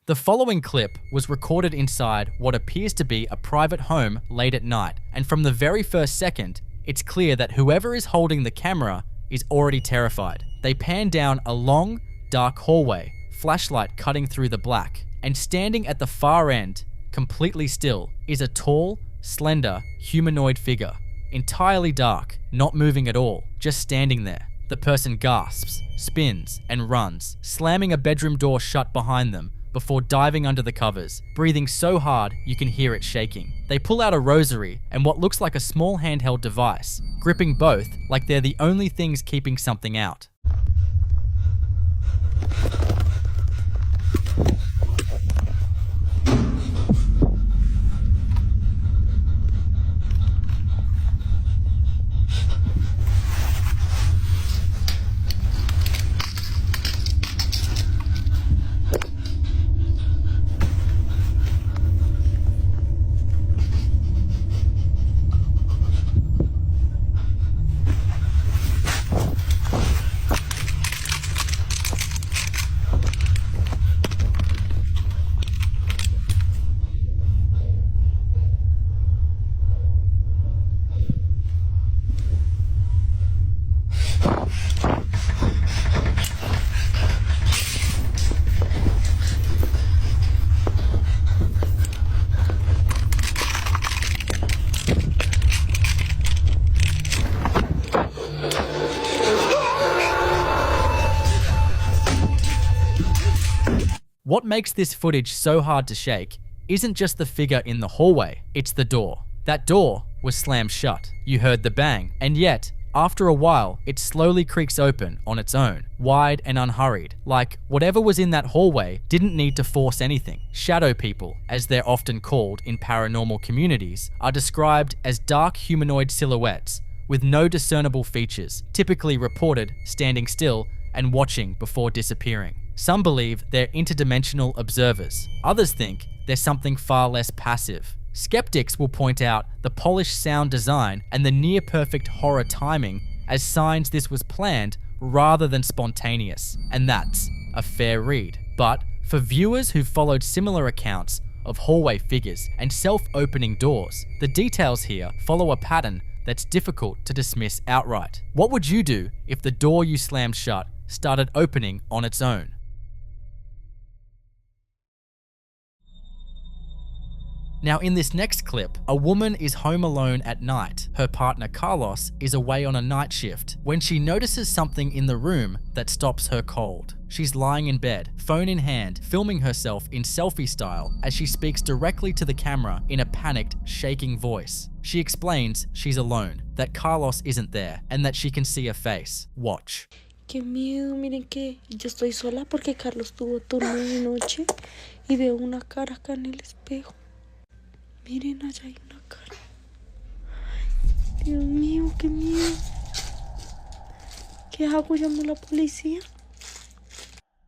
The following clip was recorded inside what appears to be a private home late at night, and from the very first second, it's clear that whoever is holding the camera is already terrified. They pan down a long, dark hallway, flashlight cutting through the black, and standing at the far end, completely still, is a tall, slender, humanoid figure. Entirely dark, not moving at all, just standing there. The person gasps, spins, and runs, slamming a bedroom door shut behind them before diving under the covers, breathing so hard you can hear it shaking. They pull out a rosary and what looks like a small handheld device, gripping both like they're the only things keeping something out. What makes this footage so hard to shake isn't just the figure in the hallway, it's the door. That door was slammed shut. You heard the bang, and yet, after a while, it slowly creaks open on its own, wide and unhurried, like whatever was in that hallway didn't need to force anything. Shadow people, as they're often called in paranormal communities, are described as dark humanoid silhouettes with no discernible features, typically reported standing still and watching before disappearing. Some believe they're interdimensional observers. Others think they're something far less passive. Skeptics will point out the polished sound design and the near-perfect horror timing as signs this was planned rather than spontaneous, and that's a fair read. But for viewers who've followed similar accounts of hallway figures and self-opening doors, the details here follow a pattern that's difficult to dismiss outright. What would you do if the door you slammed shut started opening on its own? Now in this next clip, a woman is home alone at night. Her partner Carlos is away on a night shift when she notices something in the room that stops her cold. She's lying in bed, phone in hand, filming herself in selfie style as she speaks directly to the camera in a panicked, shaking voice. She explains she's alone, that Carlos isn't there, and that she can see a face. Watch. Qué miedo, miren que yo estoy sola porque Carlos tuvo turno de noche y veo una cara acá en el espejo. Miren, allá hay una cara. Dios mío, qué miedo. ¿Qué hago? ¿Llamo a la policía?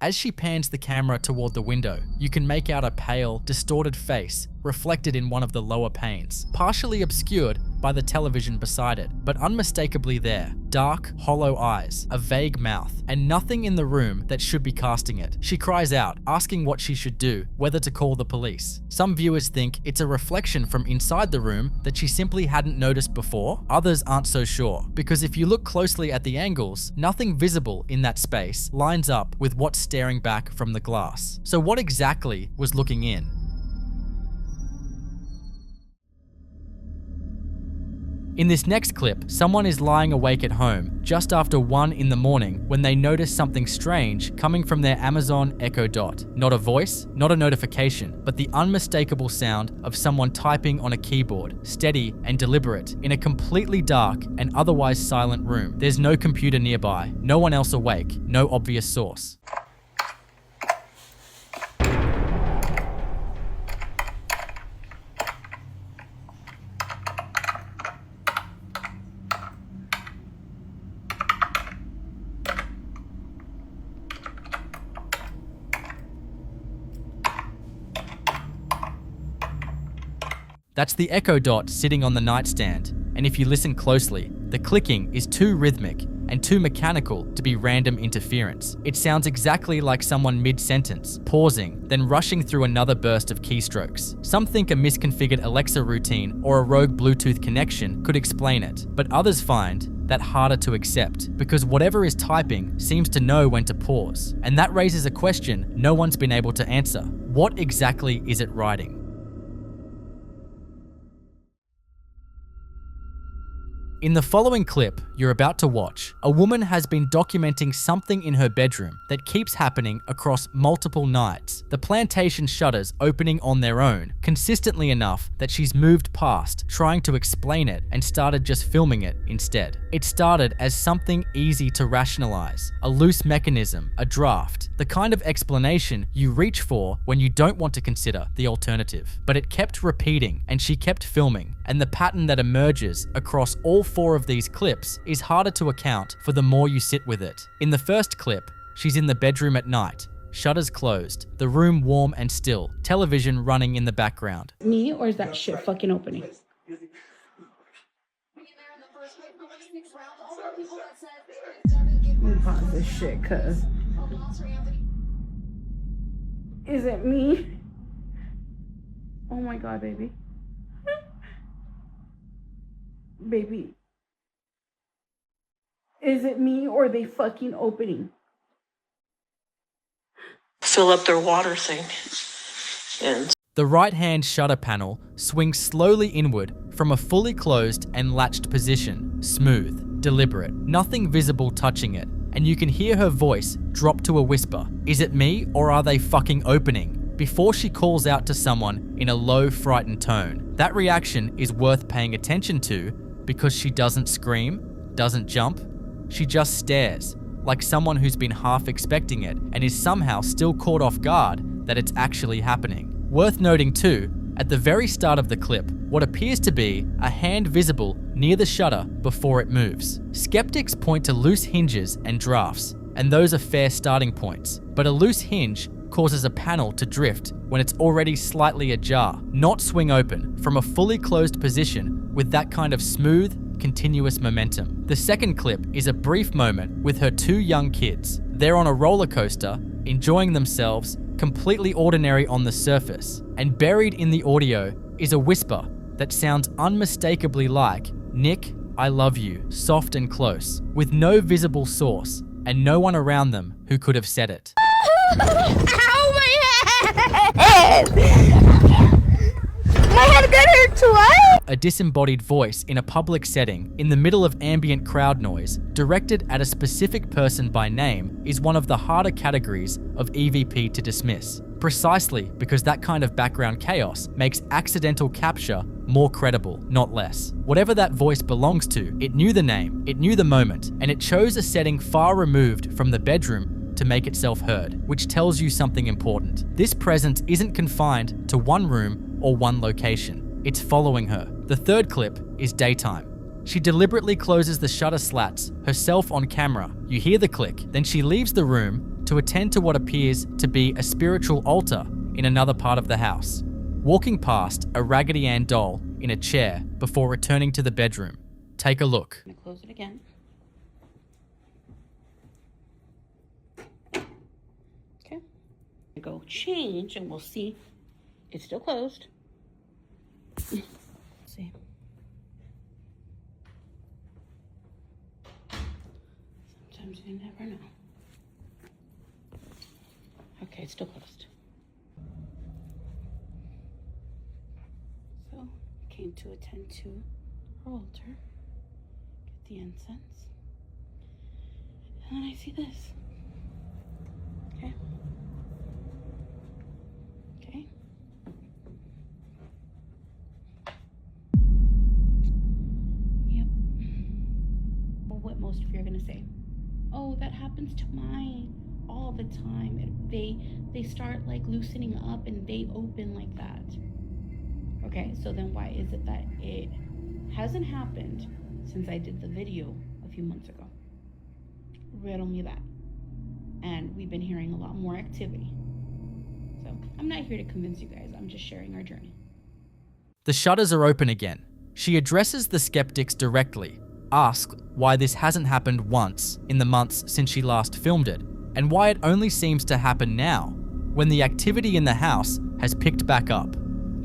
As she pans the camera toward the window, you can make out a pale, distorted face reflected in one of the lower panes, partially obscured by the television beside it, but unmistakably there. Dark, hollow eyes, a vague mouth, and nothing in the room that should be casting it. She cries out, asking what she should do, whether to call the police. Some viewers think it's a reflection from inside the room that she simply hadn't noticed before. Others aren't so sure, because if you look closely at the angles, nothing visible in that space lines up with what's staring back from the glass. So what exactly was looking in? In this next clip, someone is lying awake at home just after 1 in the morning when they notice something strange coming from their Amazon Echo Dot. Not a voice, not a notification, but the unmistakable sound of someone typing on a keyboard, steady and deliberate, in a completely dark and otherwise silent room. There's no computer nearby, no one else awake, no obvious source. That's the Echo Dot sitting on the nightstand, and if you listen closely, the clicking is too rhythmic and too mechanical to be random interference. It sounds exactly like someone mid-sentence, pausing, then rushing through another burst of keystrokes. Some think a misconfigured Alexa routine or a rogue Bluetooth connection could explain it, but others find that harder to accept because whatever is typing seems to know when to pause. And that raises a question no one's been able to answer. What exactly is it writing? In the following clip you're about to watch, a woman has been documenting something in her bedroom that keeps happening across multiple nights. The plantation shutters opening on their own, consistently enough that she's moved past trying to explain it and started just filming it instead. It started as something easy to rationalize, a loose mechanism, a draft, the kind of explanation you reach for when you don't want to consider the alternative. But it kept repeating and she kept filming, and the pattern that emerges across all 4 of these clips is harder to account for the more you sit with it. In the first clip, she's in the bedroom at night, shutters closed, the room warm and still, television running in the background. Me, or is that shit fucking opening? Let me pause this shit, cause is it me? Oh my god, baby. Baby. Is it me or are they fucking opening? Fill up their water thing. And the right-hand shutter panel swings slowly inward from a fully closed and latched position, smooth, deliberate, nothing visible touching it, and you can hear her voice drop to a whisper. Is it me or are they fucking opening? Before she calls out to someone in a low, frightened tone. That reaction is worth paying attention to because she doesn't scream, doesn't jump, she just stares, like someone who's been half expecting it and is somehow still caught off guard that it's actually happening. Worth noting too, at the very start of the clip, what appears to be a hand visible near the shutter before it moves. Skeptics point to loose hinges and drafts, and those are fair starting points, but a loose hinge causes a panel to drift when it's already slightly ajar, not swing open from a fully closed position with that kind of smooth, continuous momentum. The second clip is a brief moment with her 2 young kids. They're on a roller coaster, enjoying themselves, completely ordinary on the surface, and buried in the audio is a whisper that sounds unmistakably like "Nick, I love you," soft and close, with no visible source and no one around them who could have said it. Ow, my head! My head got hurt twice! A disembodied voice in a public setting, in the middle of ambient crowd noise, directed at a specific person by name, is one of the harder categories of EVP to dismiss, precisely because that kind of background chaos makes accidental capture more credible, not less. Whatever that voice belongs to, it knew the name, it knew the moment, and it chose a setting far removed from the bedroom to make itself heard, which tells you something important. This presence isn't confined to one room or one location. It's following her. The third clip is daytime. She deliberately closes the shutter slats, herself on camera. You hear the click, then she leaves the room to attend to what appears to be a spiritual altar in another part of the house, walking past a Raggedy Ann doll in a chair before returning to the bedroom. Take a look. I'm gonna close it again. Okay. Go change and we'll see. It's still closed. See. Sometimes you never know. Okay, it's still closed. So, came to attend to her altar, get the incense, and then I see this. Okay. Okay. Yep. Well, what most of you are gonna say? Oh, that happens to mine all the time. They start like loosening up and they open like that. Okay, so then why is it that it hasn't happened since I did the video a few months ago? Riddle me that. And we've been hearing a lot more activity. So I'm not here to convince you guys. I'm just sharing our journey. The shutters are open again. She addresses the skeptics directly. asks why this hasn't happened once in the months since she last filmed it, and why it only seems to happen now, when the activity in the house has picked back up.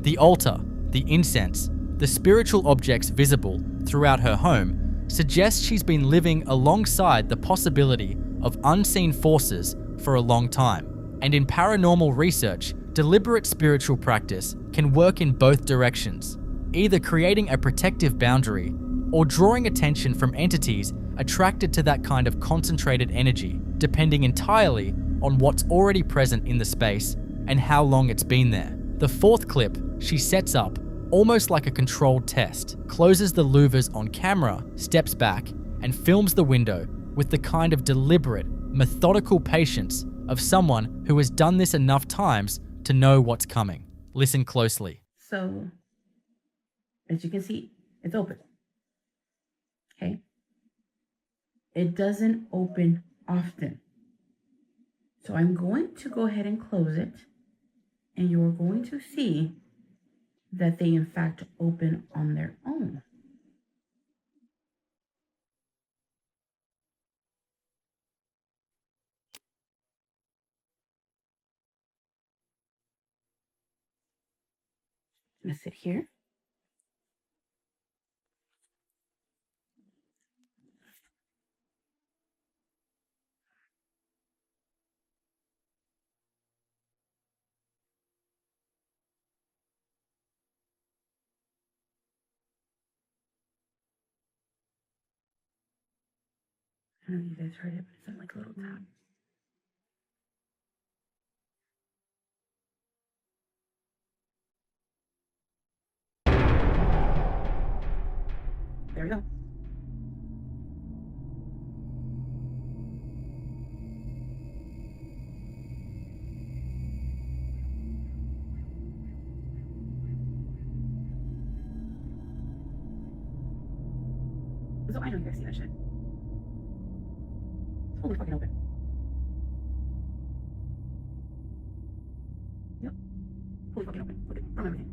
The altar, the incense, the spiritual objects visible throughout her home suggest she's been living alongside the possibility of unseen forces for a long time. And in paranormal research, deliberate spiritual practice can work in both directions, either creating a protective boundary or drawing attention from entities attracted to that kind of concentrated energy, depending entirely on what's already present in the space and how long it's been there. The fourth clip she sets up almost like a controlled test, closes the louvers on camera, steps back, and films the window with the kind of deliberate, methodical patience of someone who has done this enough times to know what's coming. Listen closely. So, as you can see, it's open. Okay? It doesn't open often. So I'm going to go ahead and close it, and you're going to see that they in fact open on their own. I'm gonna sit here. I don't know if you guys heard it, but it sounded like a little tap. There we go. So I know you guys see that shit. It's totally fucking open. Yep. Totally fucking open. Look at from everything.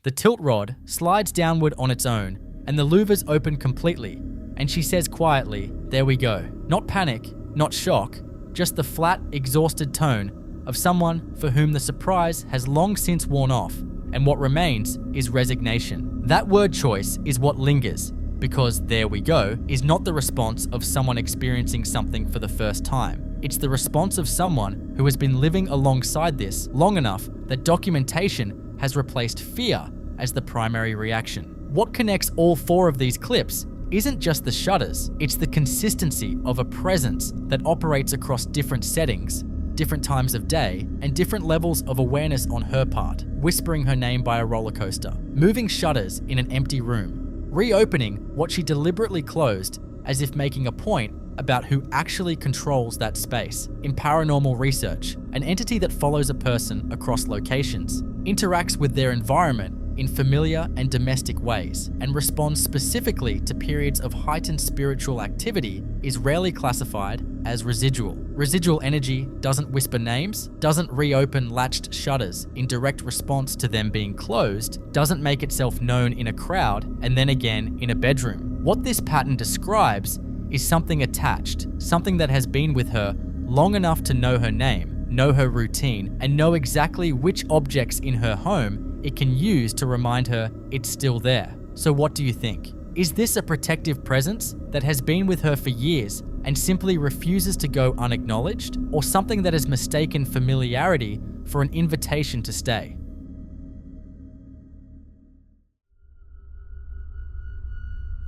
The tilt rod slides downward on its own, and the louvers open completely, and she says quietly, "There we go." Not panic, not shock, just the flat, exhausted tone of someone for whom the surprise has long since worn off, and what remains is resignation. That word choice is what lingers, because "there we go" is not the response of someone experiencing something for the first time. It's the response of someone who has been living alongside this long enough that documentation has replaced fear as the primary reaction. What connects all four of these clips isn't just the shutters, it's the consistency of a presence that operates across different settings, different times of day, and different levels of awareness on her part, whispering her name by a roller coaster, moving shutters in an empty room, reopening what she deliberately closed as if making a point about who actually controls that space. In paranormal research, an entity that follows a person across locations, interacts with their environment in familiar and domestic ways, and responds specifically to periods of heightened spiritual activity is rarely classified as residual. Residual energy doesn't whisper names, doesn't reopen latched shutters in direct response to them being closed, doesn't make itself known in a crowd and then again in a bedroom. What this pattern describes is something attached, something that has been with her long enough to know her name, know her routine, and know exactly which objects in her home it can use to remind her it's still there. So what do you think? Is this a protective presence that has been with her for years and simply refuses to go unacknowledged, or something that has mistaken familiarity for an invitation to stay?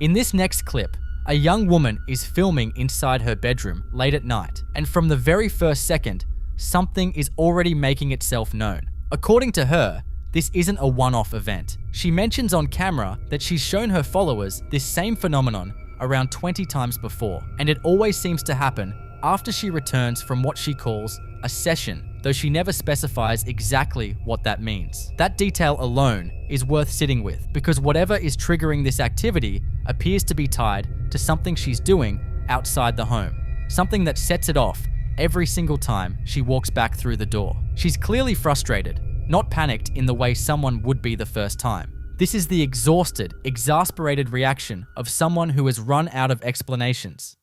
In this next clip, a young woman is filming inside her bedroom late at night, and from the very first second, something is already making itself known. According to her, this isn't a one-off event. She mentions on camera that she's shown her followers this same phenomenon around 20 times before, and it always seems to happen after she returns from what she calls a session, though she never specifies exactly what that means. That detail alone is worth sitting with, because whatever is triggering this activity appears to be tied to something she's doing outside the home, something that sets it off every single time she walks back through the door. She's clearly frustrated, not panicked in the way someone would be the first time. This is the exhausted, exasperated reaction of someone who has run out of explanations.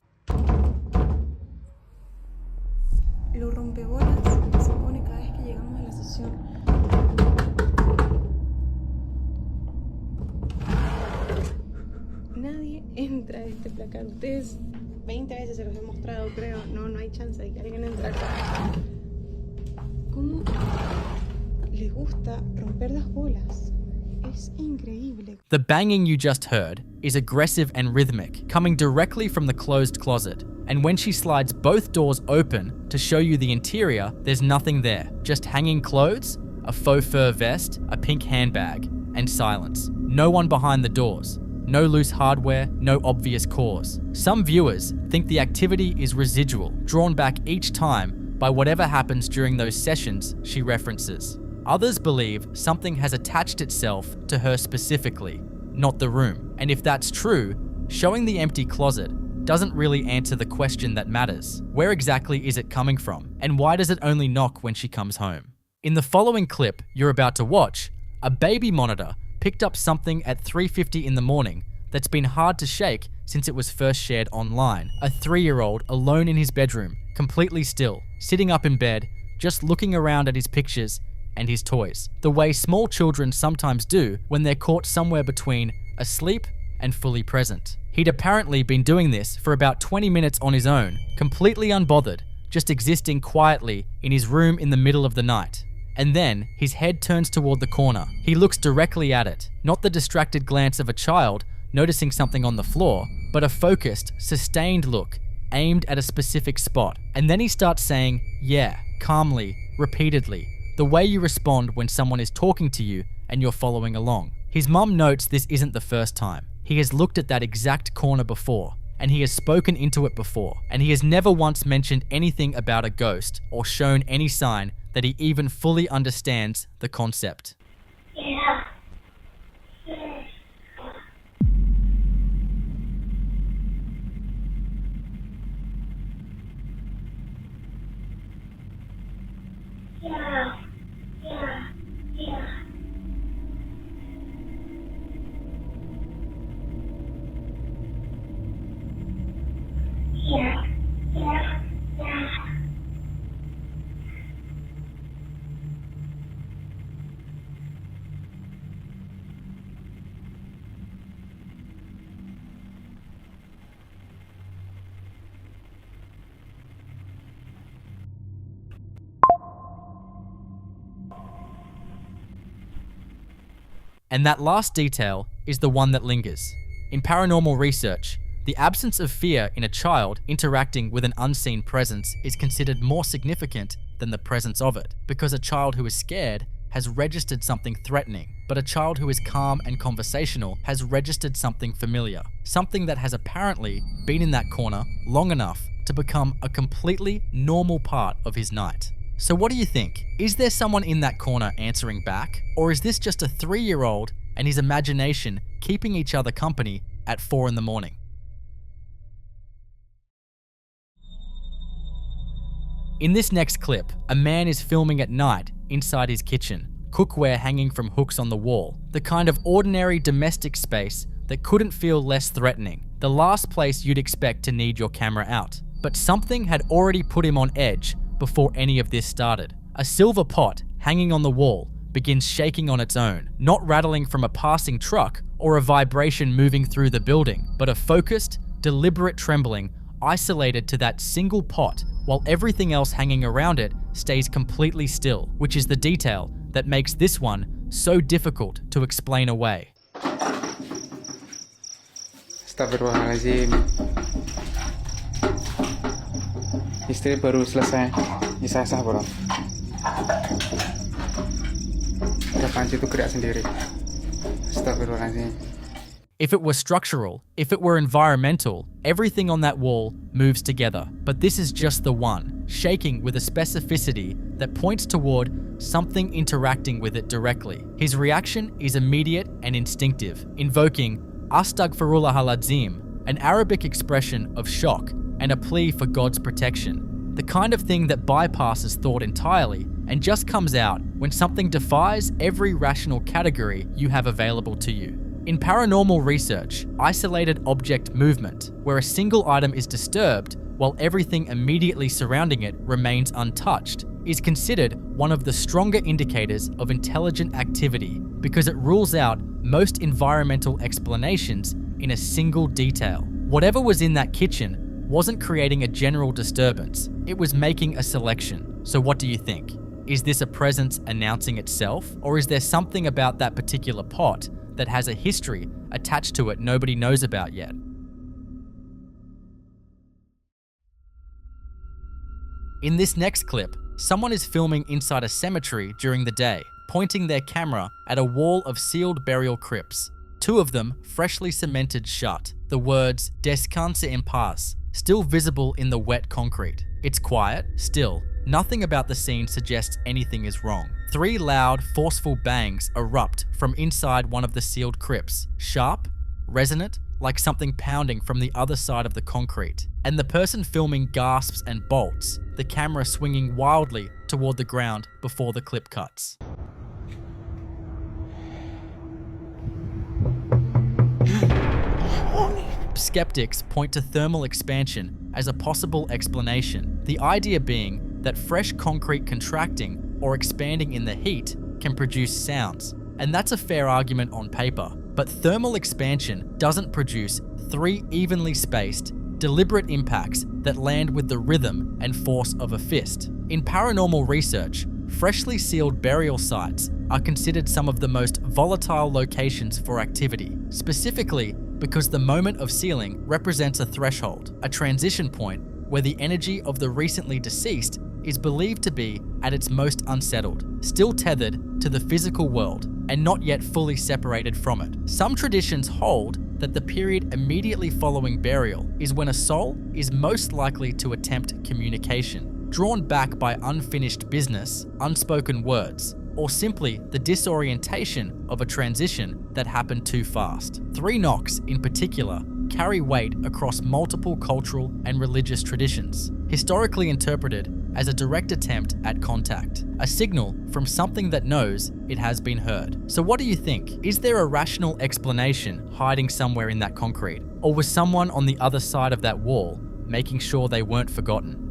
Lo rompebolas se pone cada vez que llegamos a la sesión. Nadie entra a este placar. Ustedes 20 veces se los he mostrado, creo. No hay chance de que alguien entre acá. ¿Cómo le gusta romper las bolas? Es increíble. The banging you just heard is aggressive and rhythmic, coming directly from the closed closet. And when she slides both doors open to show you the interior, there's nothing there. Just hanging clothes, a faux fur vest, a pink handbag, and silence. No one behind the doors. No loose hardware, no obvious cause. Some viewers think the activity is residual, drawn back each time by whatever happens during those sessions she references. Others believe something has attached itself to her specifically, not the room. And if that's true, showing the empty closet doesn't really answer the question that matters. Where exactly is it coming from? And why does it only knock when she comes home? In the following clip you're about to watch, a baby monitor picked up something at 3:50 in the morning that's been hard to shake since it was first shared online. A 3-year-old alone in his bedroom, completely still, sitting up in bed, just looking around at his pictures and his toys, the way small children sometimes do when they're caught somewhere between asleep and fully present. He'd apparently been doing this for about 20 minutes on his own, completely unbothered, just existing quietly in his room in the middle of the night. And then his head turns toward the corner. He looks directly at it, not the distracted glance of a child noticing something on the floor, but a focused, sustained look aimed at a specific spot. And then he starts saying, yeah, calmly, repeatedly, the way you respond when someone is talking to you and you're following along. His mum notes this isn't the first time. He has looked at that exact corner before, and he has spoken into it before, and he has never once mentioned anything about a ghost or shown any sign that he even fully understands the concept. Yeah. And that last detail is the one that lingers. In paranormal research, the absence of fear in a child interacting with an unseen presence is considered more significant than the presence of it, because a child who is scared has registered something threatening, but a child who is calm and conversational has registered something familiar, something that has apparently been in that corner long enough to become a completely normal part of his night. So what do you think? Is there someone in that corner answering back? Or is this just a 3-year-old and his imagination keeping each other company at 4 in the morning? In this next clip, a man is filming at night inside his kitchen, cookware hanging from hooks on the wall, the kind of ordinary domestic space that couldn't feel less threatening, the last place you'd expect to need your camera out. But something had already put him on edge before any of this started. A silver pot hanging on the wall begins shaking on its own, not rattling from a passing truck or a vibration moving through the building, but a focused, deliberate trembling isolated to that single pot, while everything else hanging around it stays completely still, which is the detail that makes this one so difficult to explain away. Astagfirullahaladzim. Istri baru selesai isah-isah bro. Udah panci tuh gerak sendiri. Astagfirullahaladzim. If it were structural, if it were environmental, everything on that wall moves together. But this is just the one, shaking with a specificity that points toward something interacting with it directly. His reaction is immediate and instinctive, invoking Astaghfirullahaladzim, an Arabic expression of shock and a plea for God's protection. The kind of thing that bypasses thought entirely and just comes out when something defies every rational category you have available to you. In paranormal research, isolated object movement, where a single item is disturbed while everything immediately surrounding it remains untouched, is considered one of the stronger indicators of intelligent activity because it rules out most environmental explanations in a single detail. Whatever was in that kitchen wasn't creating a general disturbance, it was making a selection. So what do you think? Is this a presence announcing itself, or is there something about that particular pot that has a history attached to it nobody knows about yet? In this next clip, someone is filming inside a cemetery during the day, pointing their camera at a wall of sealed burial crypts. Two of them freshly cemented shut, the words "Descanse en paz" still visible in the wet concrete. It's quiet, still. Nothing about the scene suggests anything is wrong. 3 loud, forceful bangs erupt from inside one of the sealed crypts, sharp, resonant, like something pounding from the other side of the concrete. And the person filming gasps and bolts, the camera swinging wildly toward the ground before the clip cuts. Skeptics point to thermal expansion as a possible explanation, the idea being that fresh concrete contracting or expanding in the heat can produce sounds. And that's a fair argument on paper, but thermal expansion doesn't produce 3 evenly spaced, deliberate impacts that land with the rhythm and force of a fist. In paranormal research, freshly sealed burial sites are considered some of the most volatile locations for activity, specifically because the moment of sealing represents a threshold, a transition point where the energy of the recently deceased is believed to be at its most unsettled, still tethered to the physical world and not yet fully separated from it. Some traditions hold that the period immediately following burial is when a soul is most likely to attempt communication, drawn back by unfinished business, unspoken words, or simply the disorientation of a transition that happened too fast. 3 knocks, in particular, carry weight across multiple cultural and religious traditions, historically interpreted as a direct attempt at contact, a signal from something that knows it has been heard. So what do you think? Is there a rational explanation hiding somewhere in that concrete? Or was someone on the other side of that wall making sure they weren't forgotten?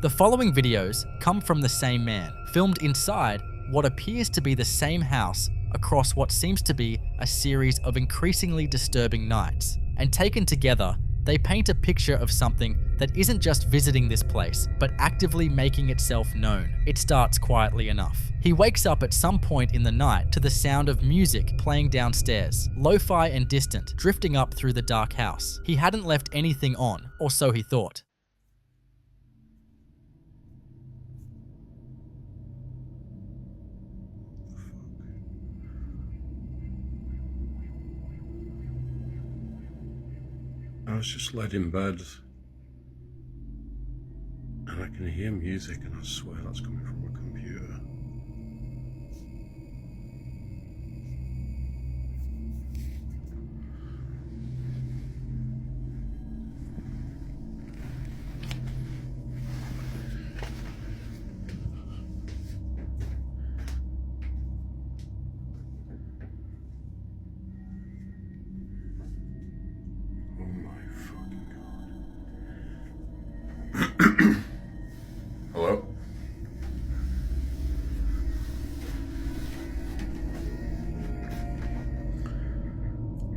The following videos come from the same man, filmed inside what appears to be the same house across what seems to be a series of increasingly disturbing nights. And taken together, they paint a picture of something that isn't just visiting this place, but actively making itself known. It starts quietly enough. He wakes up at some point in the night to the sound of music playing downstairs, lo-fi and distant, drifting up through the dark house. He hadn't left anything on, or so he thought. I was just laid in bed and I can hear music, and I swear that's coming from a computer. Hello?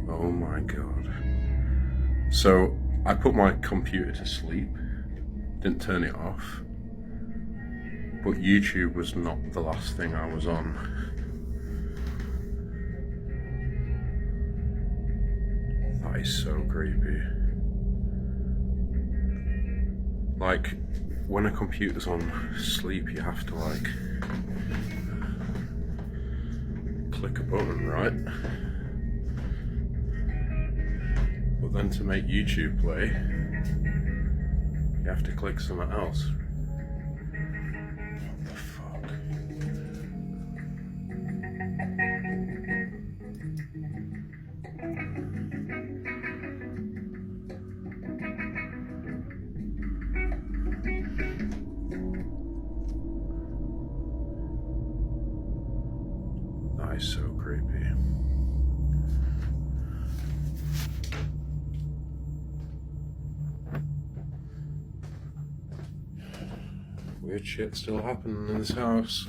Oh my god. So, I put my computer to sleep, didn't turn it off, but YouTube was not the last thing I was on. That is so creepy. Like, when a computer's on sleep, you have to like click a button, right? But then to make YouTube play, you have to click something else. What the fuck? That is so creepy. Weird shit still happening in this house.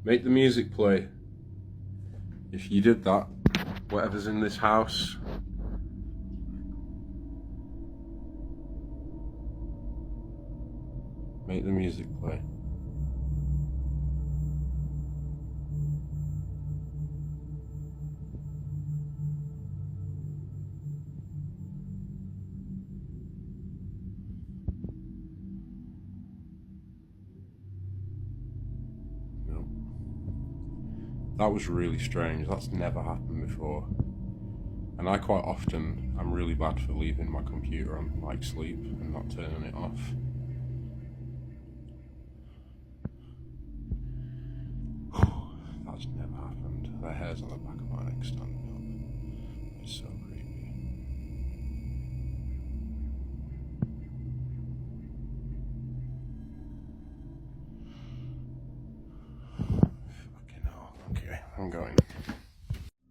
Make the music play. If you did that, whatever's in this house, make the music play. No. That was really strange. That's never happened before. And I quite often am really bad for leaving my computer on like sleep and not turning it off. That's never happened. The hairs on the back of my neck standing up. It's so creepy. Fucking hell. Okay, I'm going.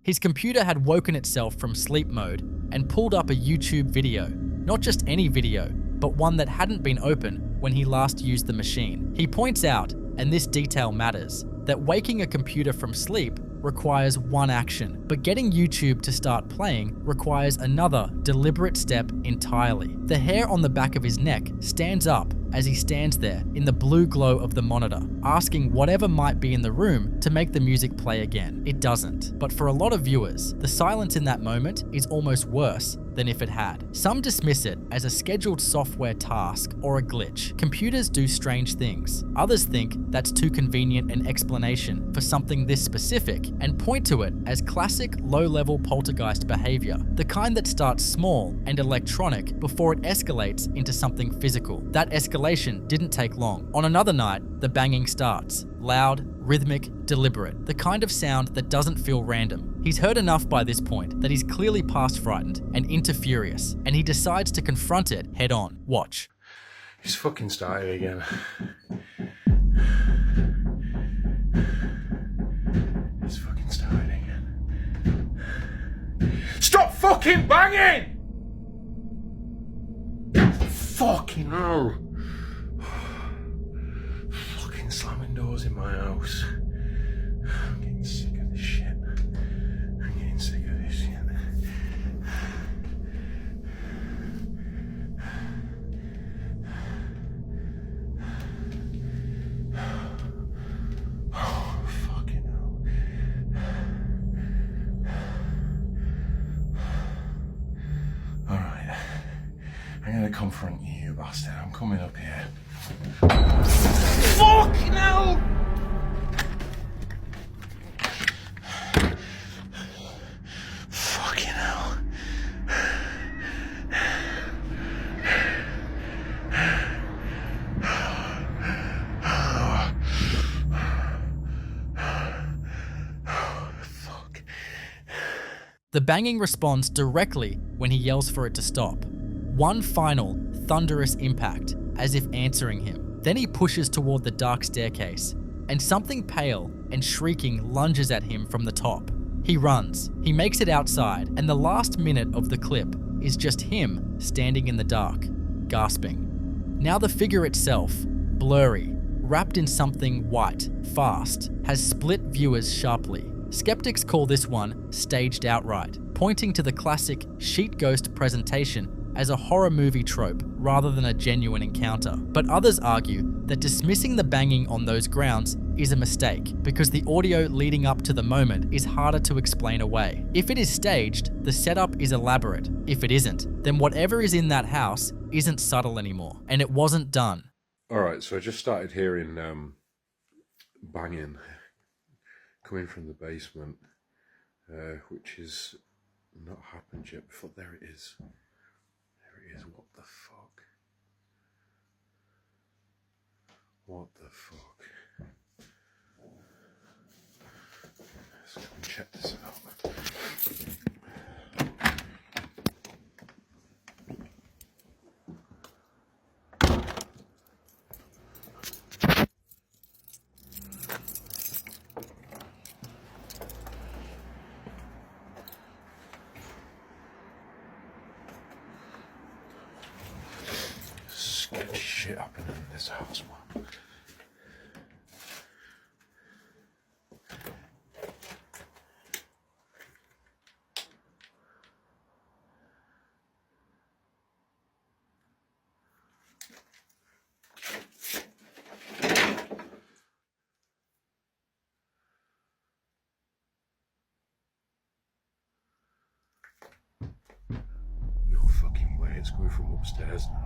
His computer had woken itself from sleep mode and pulled up a YouTube video. Not just any video, but one that hadn't been open when he last used the machine. He points out, and this detail matters, that waking a computer from sleep requires one action, but getting YouTube to start playing requires another deliberate step entirely. The hair on the back of his neck stands up as he stands there in the blue glow of the monitor, asking whatever might be in the room to make the music play again. It doesn't. But for a lot of viewers, the silence in that moment is almost worse than if it had. Some dismiss it as a scheduled software task or a glitch. Computers do strange things. Others think that's too convenient an explanation for something this specific and point to it as classic low-level poltergeist behavior, the kind that starts small and electronic before it escalates into something physical. That escalation didn't take long. On another night, the banging starts. Loud, rhythmic, deliberate. The kind of sound that doesn't feel random. He's heard enough by this point that he's clearly past frightened and into furious, and he decides to confront it head on. Watch. He's fucking started again. He's fucking started again. Stop fucking banging! Fucking hell. Fucking slamming doors in my house. I'm getting sick of this shit. I'm getting sick of this shit. Oh, fucking hell. Alright. I'm gonna confront you, you bastard. I'm coming up here. Fucking hell! Fucking hell. Fuck. The banging responds directly when he yells for it to stop. One final, thunderous impact, as if answering him. Then he pushes toward the dark staircase, and something pale and shrieking lunges at him from the top. He runs, he makes it outside, and the last minute of the clip is just him standing in the dark, gasping. Now the figure itself, blurry, wrapped in something white, fast, has split viewers sharply. Skeptics call this one staged outright, pointing to the classic sheet ghost presentation as a horror movie trope rather than a genuine encounter. But others argue that dismissing the banging on those grounds is a mistake because the audio leading up to the moment is harder to explain away. If it is staged, the setup is elaborate. If it isn't, then whatever is in that house isn't subtle anymore, and it wasn't done. Alright, so I just started hearing banging coming from the basement, which has not happened yet before. There it is. There it is. What the fuck? What the fuck? Let's go and check this out. scared shit happening in this house, man. No fucking way, it's coming from upstairs now.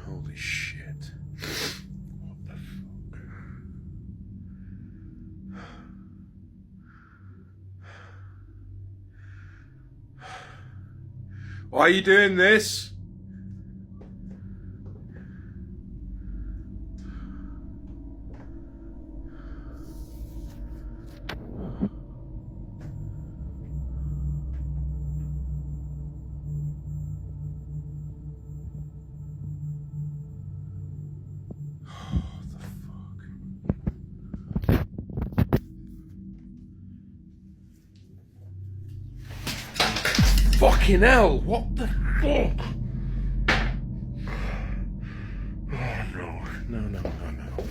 Holy shit. What the fuck? Why are you doing this? Fucking hell, what the fuck? Oh no.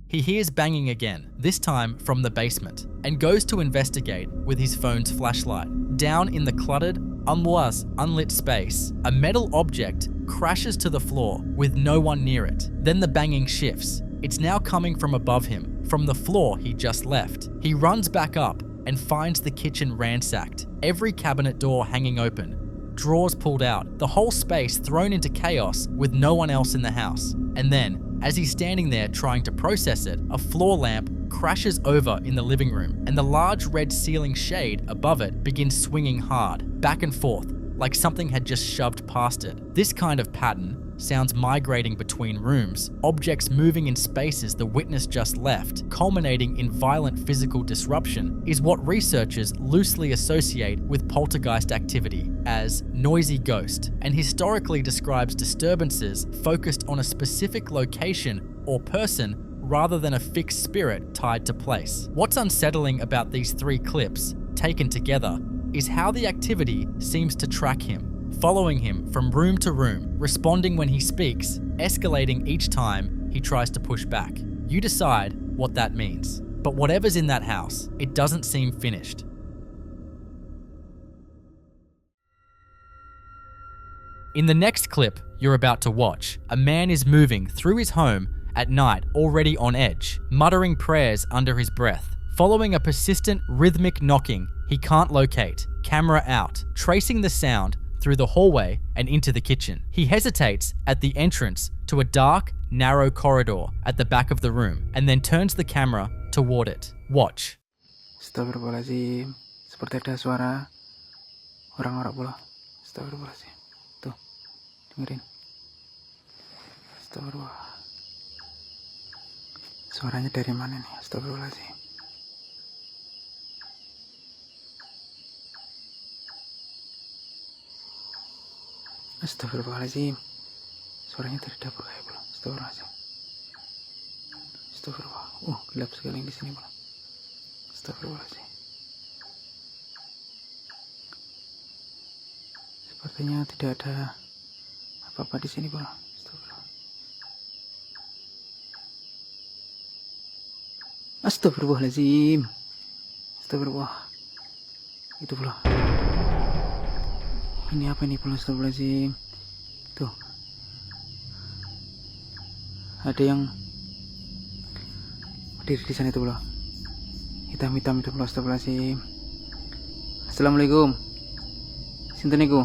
He hears banging again, this time from the basement, and goes to investigate with his phone's flashlight. Down in the cluttered, unlit space, a metal object crashes to the floor with no one near it. Then the banging shifts. It's now coming from above him, from the floor he just left. He runs back up and finds the kitchen ransacked, every cabinet door hanging open, drawers pulled out, the whole space thrown into chaos with no one else in the house. And then, as he's standing there trying to process it, a floor lamp crashes over in the living room, and the large red ceiling shade above it begins swinging hard, back and forth, like something had just shoved past it. This kind of pattern, sounds migrating between rooms, objects moving in spaces the witness just left, culminating in violent physical disruption, is what researchers loosely associate with poltergeist activity as noisy ghost, and historically describes disturbances focused on a specific location or person rather than a fixed spirit tied to place. What's unsettling about these three clips, taken together, is how the activity seems to track him, following him from room to room, responding when he speaks, escalating each time he tries to push back. You decide what that means. But whatever's in that house, it doesn't seem finished. In the next clip you're about to watch, a man is moving through his home at night, already on edge, muttering prayers under his breath, following a persistent rhythmic knocking he can't locate, camera out, tracing the sound through the hallway and into the kitchen. He hesitates at the entrance to a dark, narrow corridor at the back of the room and then turns the camera toward it. Watch. Astagfirullahaladzim. Seperti ada suara orang-orang bola. Astagfirullahaladzim. Tuh, dengerin. Astagfirullah. Suaranya dari mana nih? Astagfirullahaladzim. Astagfirullahaladzim. Suaranya dari dapur kayak belum. Astagfirullahaladzim. Astagfirullah. Gelap sekali di sini belum. Astagfirullahaladzim. Sepertinya tidak ada apa-apa di sini belum. Astagfirullah. Astagfirullahaladzim. Astagfirullah. Itu belum. Ini apa ini pula? Astagfirullahaladzim. Tuh, ada yang berdiri di sana itu pula, hitam-hitam itu pula. Astagfirullahaladzim. Assalamualaikum. Sinten niku?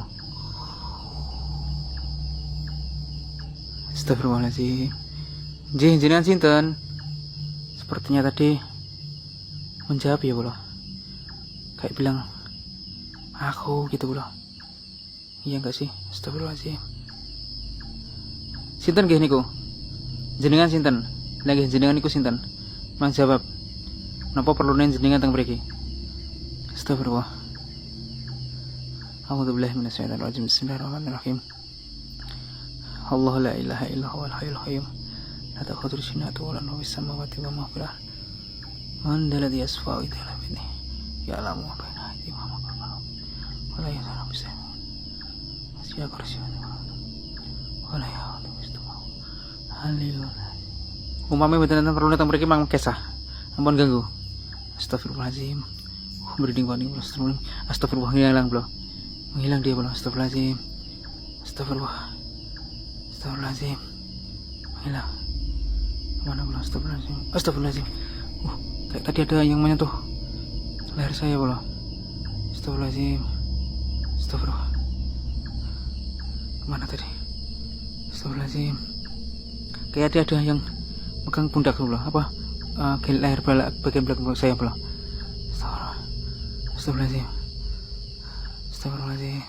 Astagfirullahaladzim. Jenengan sinten? Sepertinya tadi menjawab ya pula, kayak bilang aku gitu pula. Iya enggak sih? Astagfirullahaladzim. Sinten nggih niku? Jenengan sinten? Lagi jenengan niku sinten? Mang jawab. Napa perlu jenengan teng mriki? Astagfirullah. A'udzu billahi minasyaitonir rajim. Bismillahirrahmanirrahim. Allahu la ilaha illa huwal hayyul qayyum. La ta'khudhuhu sinatun wa la nawm fis samawati wa ma fil ardh. Man dhal ladzi yashfa'u illa bi'idhnihi. Ya'lamu ma baina aydihim wa ma khalfahum. Wa la yuhituna bi shay'in min ilmihi wa la ya'lamu hifdzahu. Haleluya. Umame mboten perlu datang mriki mang kesah. Ampun ganggu. Astagfirullahaladzim. Merinding paning. Astagfirullah, menghilang bro. Menghilang dia bro. Astagfirullahaladzim. Astagfirullahaladzim. Menghilang. Mana bro? Astagfirullahaladzim. Kayak tadi ada yang menyentuh leher saya bro. Astagfirullahaladzim. Astagfirullah. Kemana tadi? Astagfirullahaladzim. Kayak tadi ada yang megang pundak bro. Apa? Leher bagian belakang saya bro. Astagfirullahaladzim. Astagfirullahaladzim.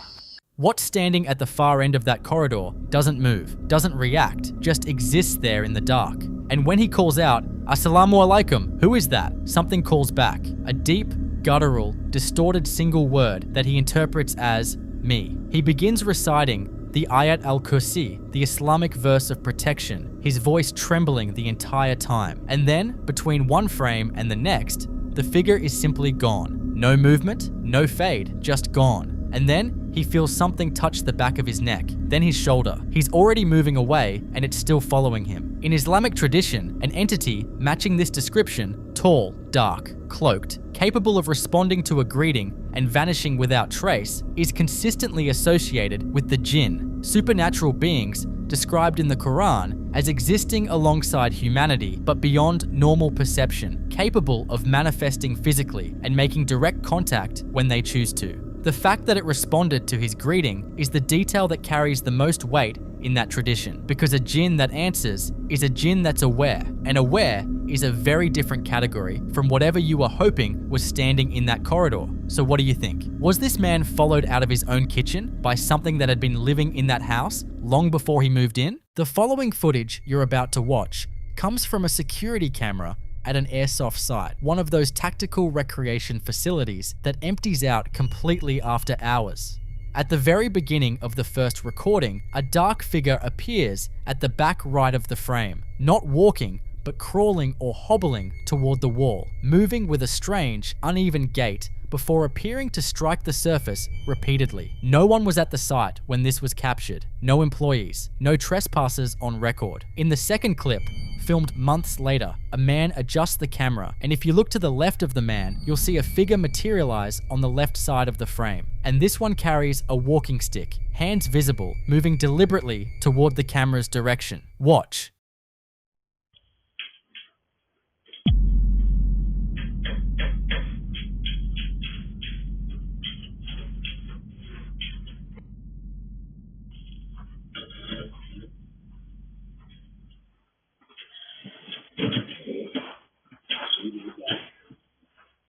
What's standing at the far end of that corridor doesn't move, doesn't react, just exists there in the dark. And when he calls out, "Assalamu alaikum," who is that? Something calls back. A deep, guttural, distorted single word that he interprets as me. He begins reciting the Ayat al-Kursi, the Islamic verse of protection, his voice trembling the entire time. And then, between one frame and the next, the figure is simply gone. No movement, no fade, just gone. And then he feels something touch the back of his neck, then his shoulder. He's already moving away and it's still following him. In Islamic tradition, an entity matching this description, tall, dark, cloaked, capable of responding to a greeting and vanishing without trace, is consistently associated with the jinn, supernatural beings described in the Quran as existing alongside humanity but beyond normal perception, capable of manifesting physically and making direct contact when they choose to. The fact that it responded to his greeting is the detail that carries the most weight in that tradition, because a jinn that answers is a jinn that's aware, and aware is a very different category from whatever you were hoping was standing in that corridor. So what do you think? Was this man followed out of his own kitchen by something that had been living in that house long before he moved in? The following footage you're about to watch comes from a security camera at an airsoft site, one of those tactical recreation facilities that empties out completely after hours. At the very beginning of the first recording, a dark figure appears at the back right of the frame, not walking, but crawling or hobbling toward the wall, moving with a strange, uneven gait before appearing to strike the surface repeatedly. No one was at the site when this was captured. No employees, no trespassers on record. In the second clip, filmed months later, a man adjusts the camera, and if you look to the left of the man, you'll see a figure materialize on the left side of the frame. And this one carries a walking stick, hands visible, moving deliberately toward the camera's direction. Watch.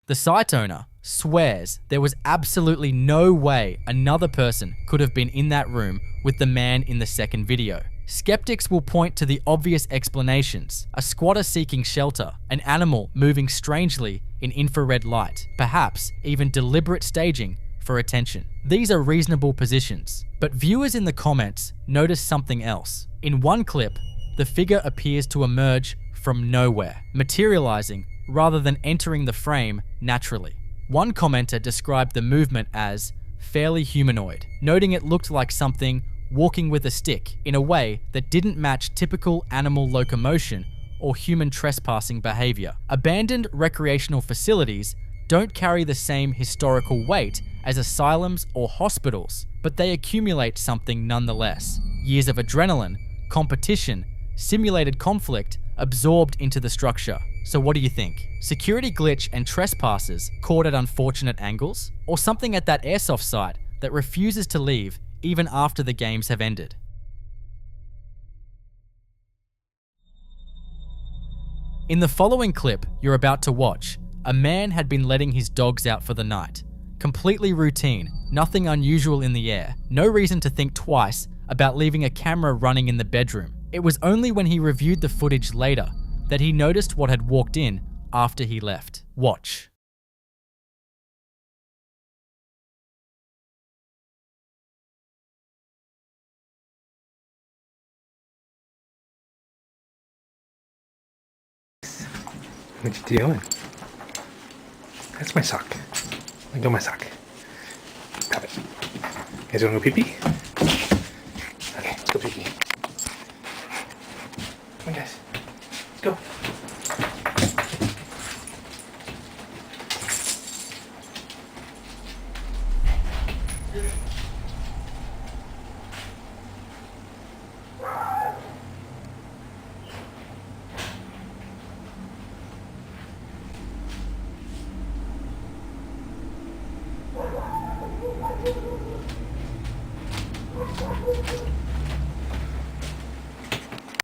The site owner swears there was absolutely no way another person could have been in that room with the man in the second video. Skeptics will point to the obvious explanations: a squatter seeking shelter, an animal moving strangely in infrared light, perhaps even deliberate staging for attention. These are reasonable positions, but viewers in the comments notice something else. In one clip, the figure appears to emerge from nowhere, materializing rather than entering the frame naturally. One commenter described the movement as fairly humanoid, noting it looked like something walking with a stick in a way that didn't match typical animal locomotion or human trespassing behavior. Abandoned recreational facilities don't carry the same historical weight as asylums or hospitals, but they accumulate something nonetheless. Years of adrenaline, competition, simulated conflict absorbed into the structure. So what do you think? Security glitch and trespassers caught at unfortunate angles? Or something at that airsoft site that refuses to leave even after the games have ended? In the following clip you're about to watch, a man had been letting his dogs out for the night. Completely routine, nothing unusual in the air, no reason to think twice about leaving a camera running in the bedroom. It was only when he reviewed the footage later that he noticed what had walked in after he left. Watch. What you doing? That's my sock. Let go my sock. Have it. You guys wanna go pee-pee? Okay, let's go pee-pee. Come on, guys. Let's go.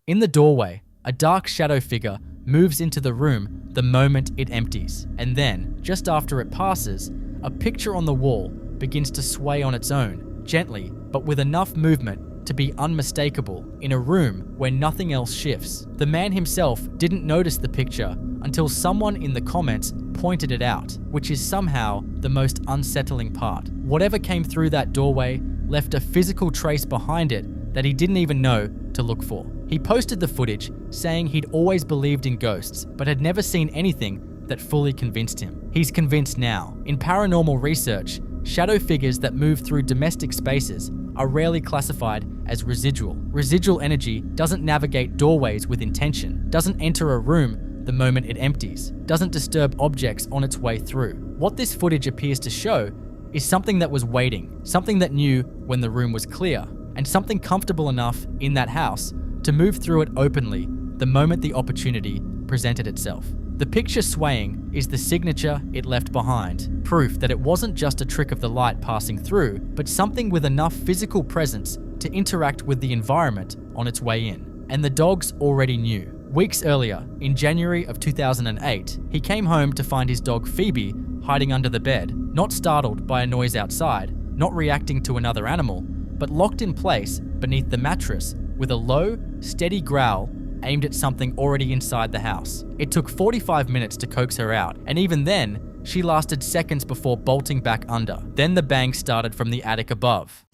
In the doorway, a dark shadow figure moves into the room the moment it empties, and then, just after it passes, a picture on the wall begins to sway on its own, gently, but with enough movement to be unmistakable in a room where nothing else shifts. The man himself didn't notice the picture until someone in the comments pointed it out, which is somehow the most unsettling part. Whatever came through that doorway left a physical trace behind it that he didn't even know to look for. He posted the footage saying he'd always believed in ghosts, but had never seen anything that fully convinced him. He's convinced now. In paranormal research, shadow figures that move through domestic spaces are rarely classified as residual. Residual energy doesn't navigate doorways with intention, doesn't enter a room the moment it empties, doesn't disturb objects on its way through. What this footage appears to show is something that was waiting, something that knew when the room was clear, and something comfortable enough in that house to move through it openly the moment the opportunity presented itself. The picture swaying is the signature it left behind, proof that it wasn't just a trick of the light passing through, but something with enough physical presence to interact with the environment on its way in. And the dogs already knew. Weeks earlier, in January of 2008, he came home to find his dog Phoebe hiding under the bed, not startled by a noise outside, not reacting to another animal, but locked in place beneath the mattress with a low, steady growl aimed at something already inside the house. It took 45 minutes to coax her out, and even then, she lasted seconds before bolting back under. Then the bang started from the attic above.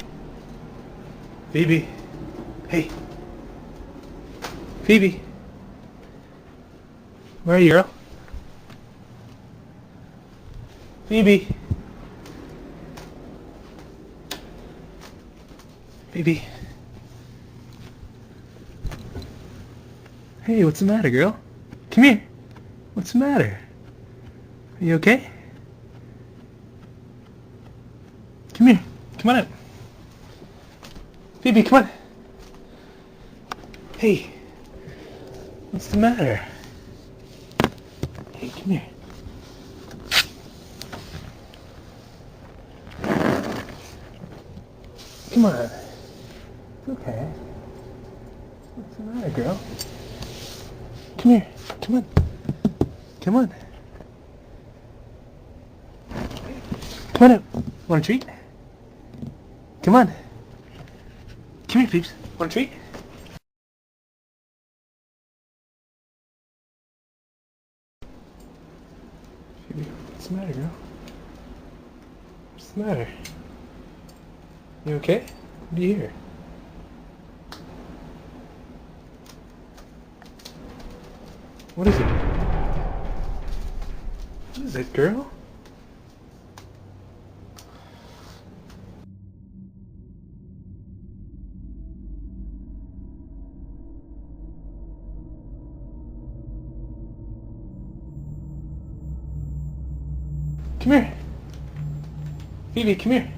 Phoebe. Hey. Phoebe. Where are you, girl? Phoebe. Phoebe. Hey, what's the matter, girl? Come here. What's the matter? Are you okay? Come here. Come on up. Phoebe, come on. Hey. What's the matter? Hey, come here. Come on. It's okay. What's the matter, girl? Come here. Come on. Come on. Come on up. Want a treat? Come on. Come here, peeps. Want a treat? Phoebe, what's the matter, girl? What's the matter? You okay? What do you hear? What is it? What is it, girl? Come here. Phoebe, come here.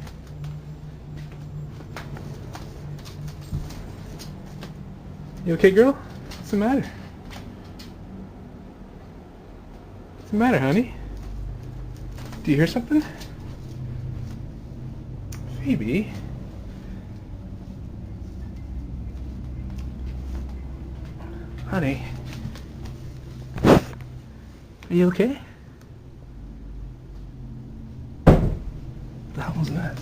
You okay, girl? What's the matter? What's the matter, honey? Do you hear something? Phoebe? Honey? Are you okay? What the hell was that?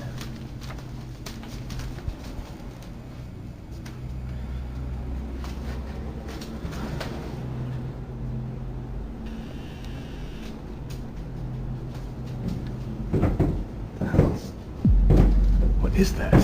What is that?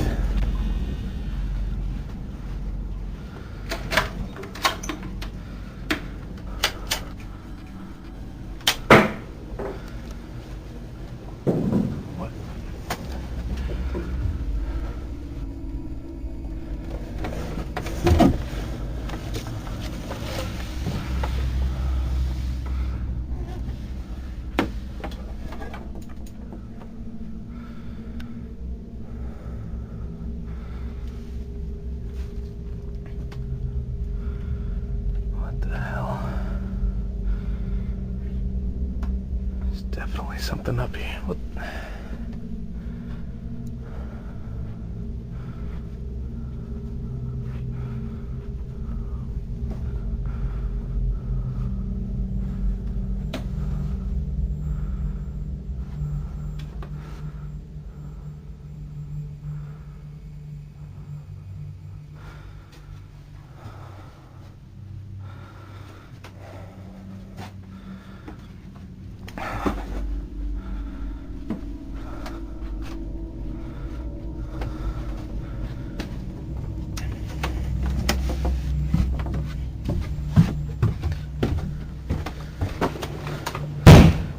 Definitely something up here. What?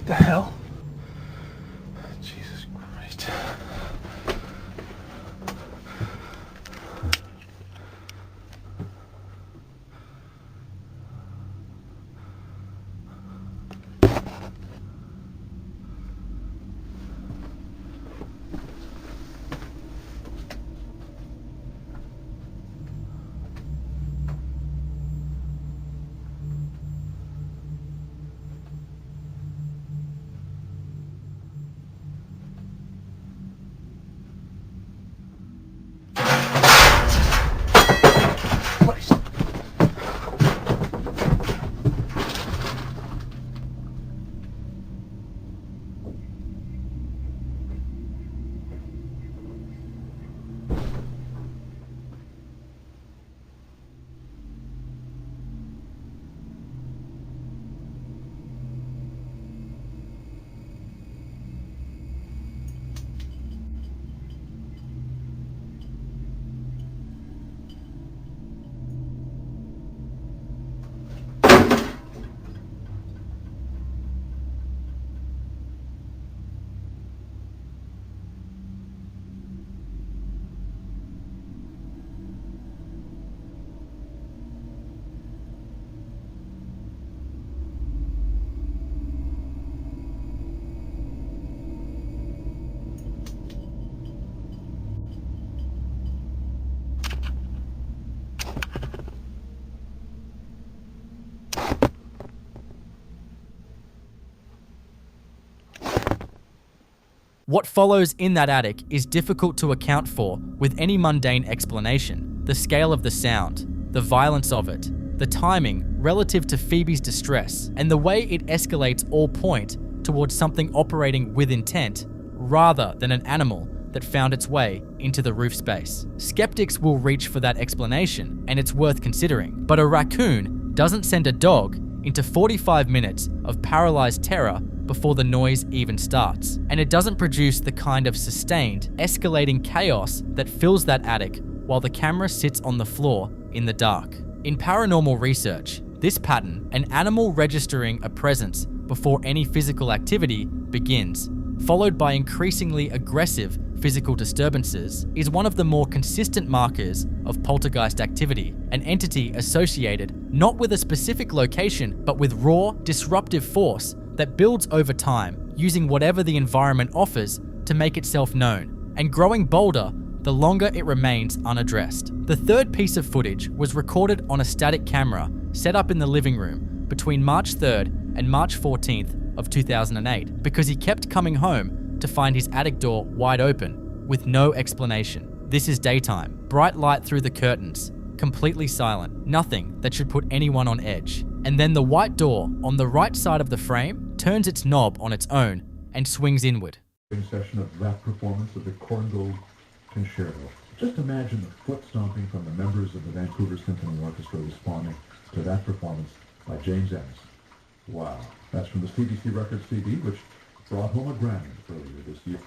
The hell? Jesus Christ. What follows in that attic is difficult to account for with any mundane explanation. The scale of the sound, the violence of it, the timing relative to Phoebe's distress, and the way it escalates all point towards something operating with intent rather than an animal that found its way into the roof space. Skeptics will reach for that explanation, and it's worth considering. But a raccoon doesn't send a dog into 45 minutes of paralyzed terror before the noise even starts. And it doesn't produce the kind of sustained, escalating chaos that fills that attic while the camera sits on the floor in the dark. In paranormal research, this pattern, an animal registering a presence before any physical activity begins, followed by increasingly aggressive physical disturbances, is one of the more consistent markers of poltergeist activity, an entity associated not with a specific location, but with raw, disruptive force that builds over time, using whatever the environment offers to make itself known, and growing bolder the longer it remains unaddressed. The third piece of footage was recorded on a static camera set up in the living room between March 3rd and March 14th of 2008 because he kept coming home to find his attic door wide open with no explanation. This is daytime, bright light through the curtains, completely silent, nothing that should put anyone on edge. And then the white door on the right side of the frame turns its knob on its own and swings inward. Session of that performance of the Corngold Concerto. Just imagine the foot stomping from the members of the Vancouver Symphony Orchestra responding to that performance by James Ennis. Wow. That's from the CBC Records CD, which brought home a Grammy earlier this year.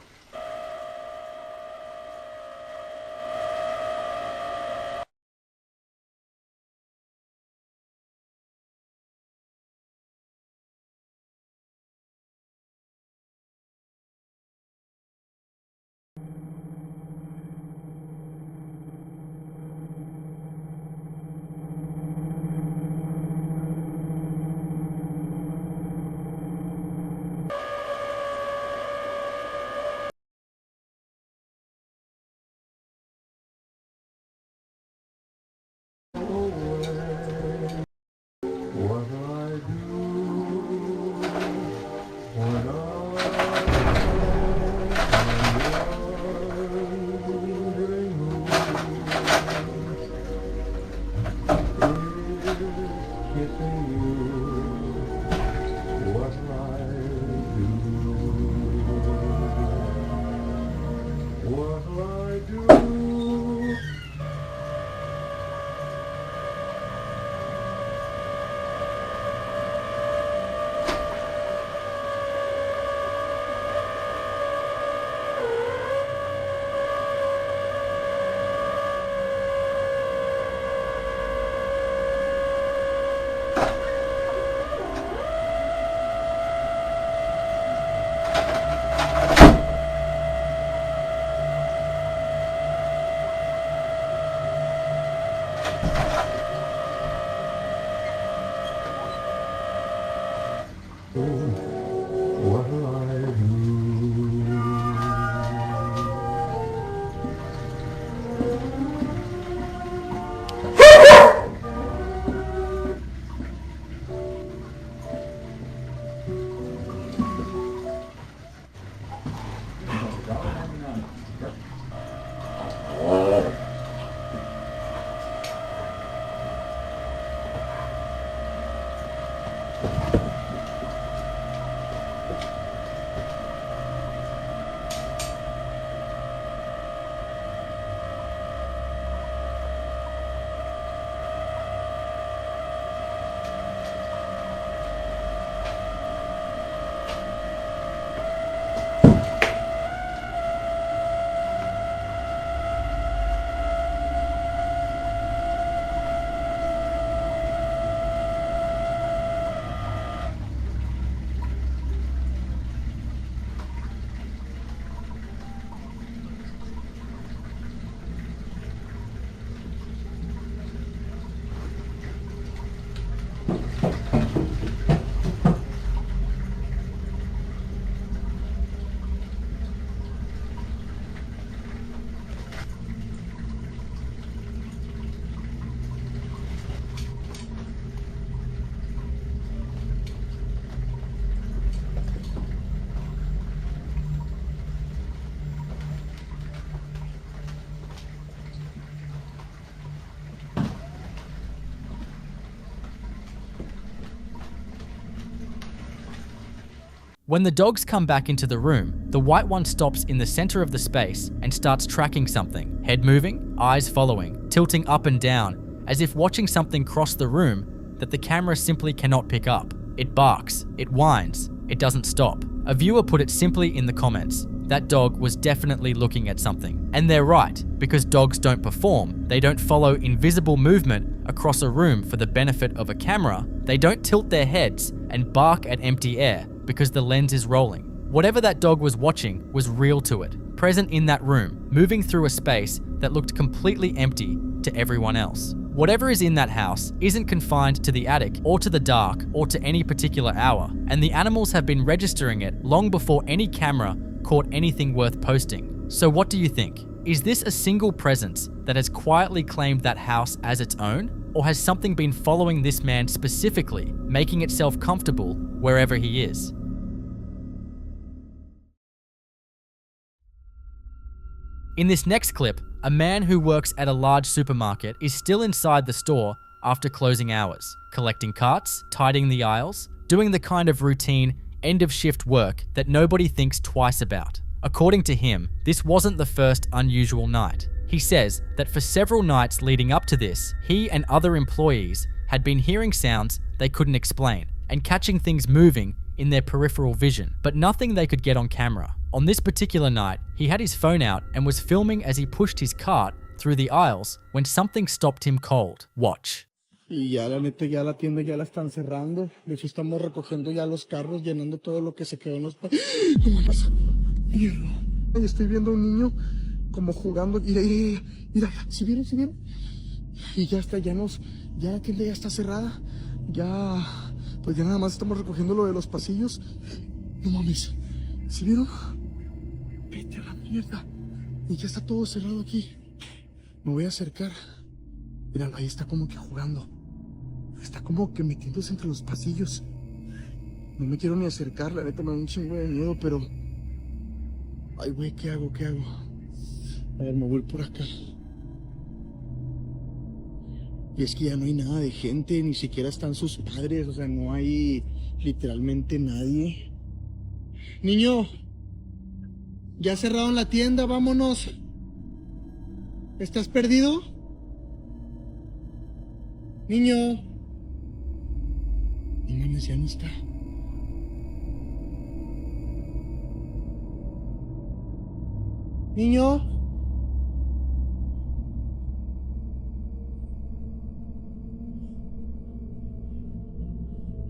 What'll I do? When the dogs come back into the room, the white one stops in the center of the space and starts tracking something, head moving, eyes following, tilting up and down, as if watching something cross the room that the camera simply cannot pick up. It barks, it whines, it doesn't stop. A viewer put it simply in the comments. That dog was definitely looking at something. And they're right, because dogs don't perform. They don't follow invisible movement across a room for the benefit of a camera. They don't tilt their heads and bark at empty air because the lens is rolling. Whatever that dog was watching was real to it, present in that room, moving through a space that looked completely empty to everyone else. Whatever is in that house isn't confined to the attic or to the dark or to any particular hour, and the animals have been registering it long before any camera caught anything worth posting. So what do you think? Is this a single presence that has quietly claimed that house as its own? Or has something been following this man specifically, making itself comfortable wherever he is? In this next clip, a man who works at a large supermarket is still inside the store after closing hours, collecting carts, tidying the aisles, doing the kind of routine end-of-shift work that nobody thinks twice about. According to him, this wasn't the first unusual night. He says that for several nights leading up to this, he and other employees had been hearing sounds they couldn't explain and catching things moving in their peripheral vision, but nothing they could get on camera. On this particular night, he had his phone out and was filming as he pushed his cart through the aisles when something stopped him cold. Watch. Y ya la neta, ya la tienda ya la están cerrando. De hecho, estamos recogiendo ya los carros, llenando todo lo que se quedó en los... ¿Qué me pasa? Mierda. Estoy viendo a un niño como jugando. Mira, mira, mira. ¿Sí vieron? ¿Sí vieron? Y ya está, ya la tienda ya está cerrada. Ya, pues ya nada más estamos recogiendo lo de los pasillos. No mames. ¿Sí vieron? Vete a la mierda. Y ya está todo cerrado aquí. Me voy a acercar. Mira, ahí está como que jugando. Está como que metiéndose entre los pasillos. No me quiero ni acercar, la neta me da un chingo de miedo, pero... Ay, güey, ¿qué hago? ¿Qué hago? A ver, me voy por acá. Y es que ya no hay nada de gente, ni siquiera están sus padres, o sea, no hay literalmente nadie. Niño, ya cerraron la tienda, vámonos. ¿Estás perdido? Niño. No mames, ya no está. Niño.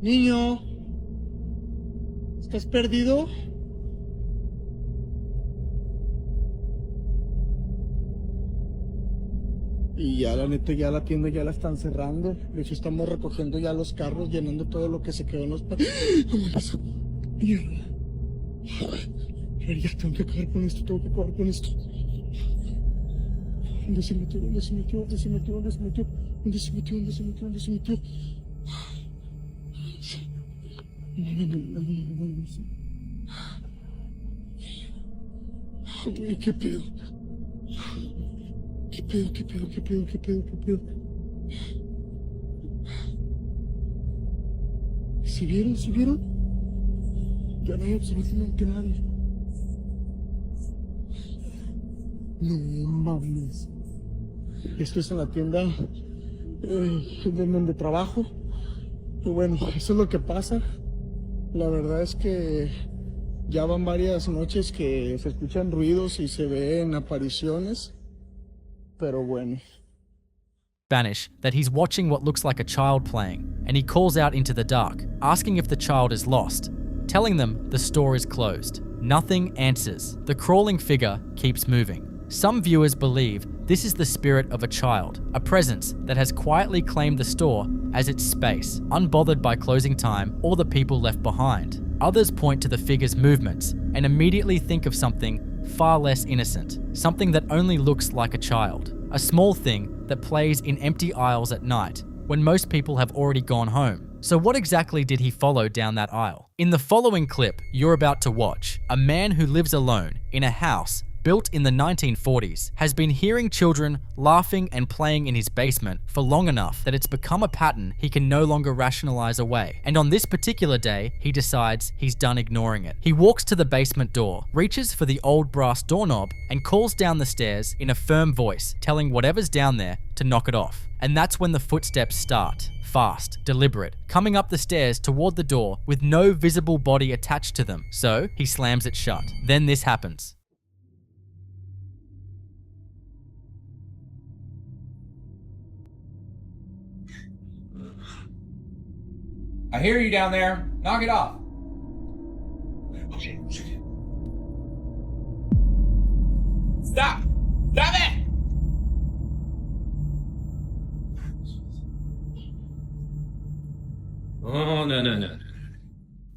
Niño. ¿Estás perdido? Y ya la neta, ya la tienda ya la están cerrando. De hecho, estamos recogiendo ya los carros, llenando todo lo que se quedó en los... No me pasa. Mierda. A ver, ya tengo que acabar con esto, tengo que acabar con esto. ¿Dónde se metió? ¿Dónde se metió? ¿Dónde se metió? ¿Dónde se metió? ¿Dónde se metió? ¿Dónde se metió? ¿Dónde se metió? Uy, qué pedo. ¿Qué pedo? ¿Qué pedo? ¿Qué pedo? ¿Qué pedo? ¿Qué pedo? ¿Sí vieron? ¿Sí vieron? Ya no hay absolutamente nadie. No mames. Esto es en la tienda de donde trabajo. Y bueno, eso es lo que pasa. La verdad es que ya van varias noches que se escuchan ruidos y se ven apariciones. Pero bueno. Spanish that he's watching what looks like a child playing, and he calls out into the dark, asking if the child is lost, telling them the store is closed. Nothing answers. The crawling figure keeps moving. Some viewers believe this is the spirit of a child, a presence that has quietly claimed the store as its space, unbothered by closing time or the people left behind. Others point to the figure's movements and immediately think of something far less innocent, something that only looks like a child, a small thing that plays in empty aisles at night when most people have already gone home. So what exactly did he follow down that aisle? In the following clip you're about to watch, a man who lives alone in a house built in the 1940s, has been hearing children laughing and playing in his basement for long enough that it's become a pattern he can no longer rationalize away. And on this particular day, he decides he's done ignoring it. He walks to the basement door, reaches for the old brass doorknob, and calls down the stairs in a firm voice, telling whatever's down there to knock it off. And that's when the footsteps start. Fast, deliberate, coming up the stairs toward the door with no visible body attached to them. So he slams it shut. Then this happens. I hear you down there. Knock it off. Stop! Stop it! Oh, no.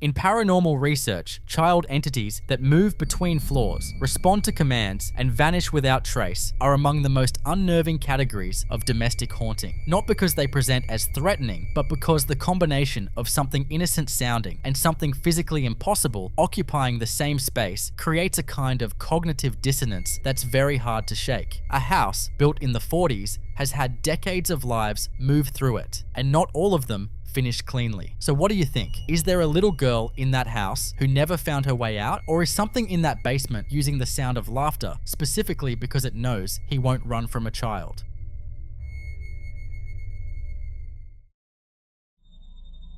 In paranormal research, child entities that move between floors, respond to commands, and vanish without trace are among the most unnerving categories of domestic haunting. Not because they present as threatening, but because the combination of something innocent sounding and something physically impossible occupying the same space creates a kind of cognitive dissonance that's very hard to shake. A house built in the 40s has had decades of lives move through it, and not all of them finished cleanly. So what do you think? Is there a little girl in that house who never found her way out? Or is something in that basement using the sound of laughter specifically because it knows he won't run from a child?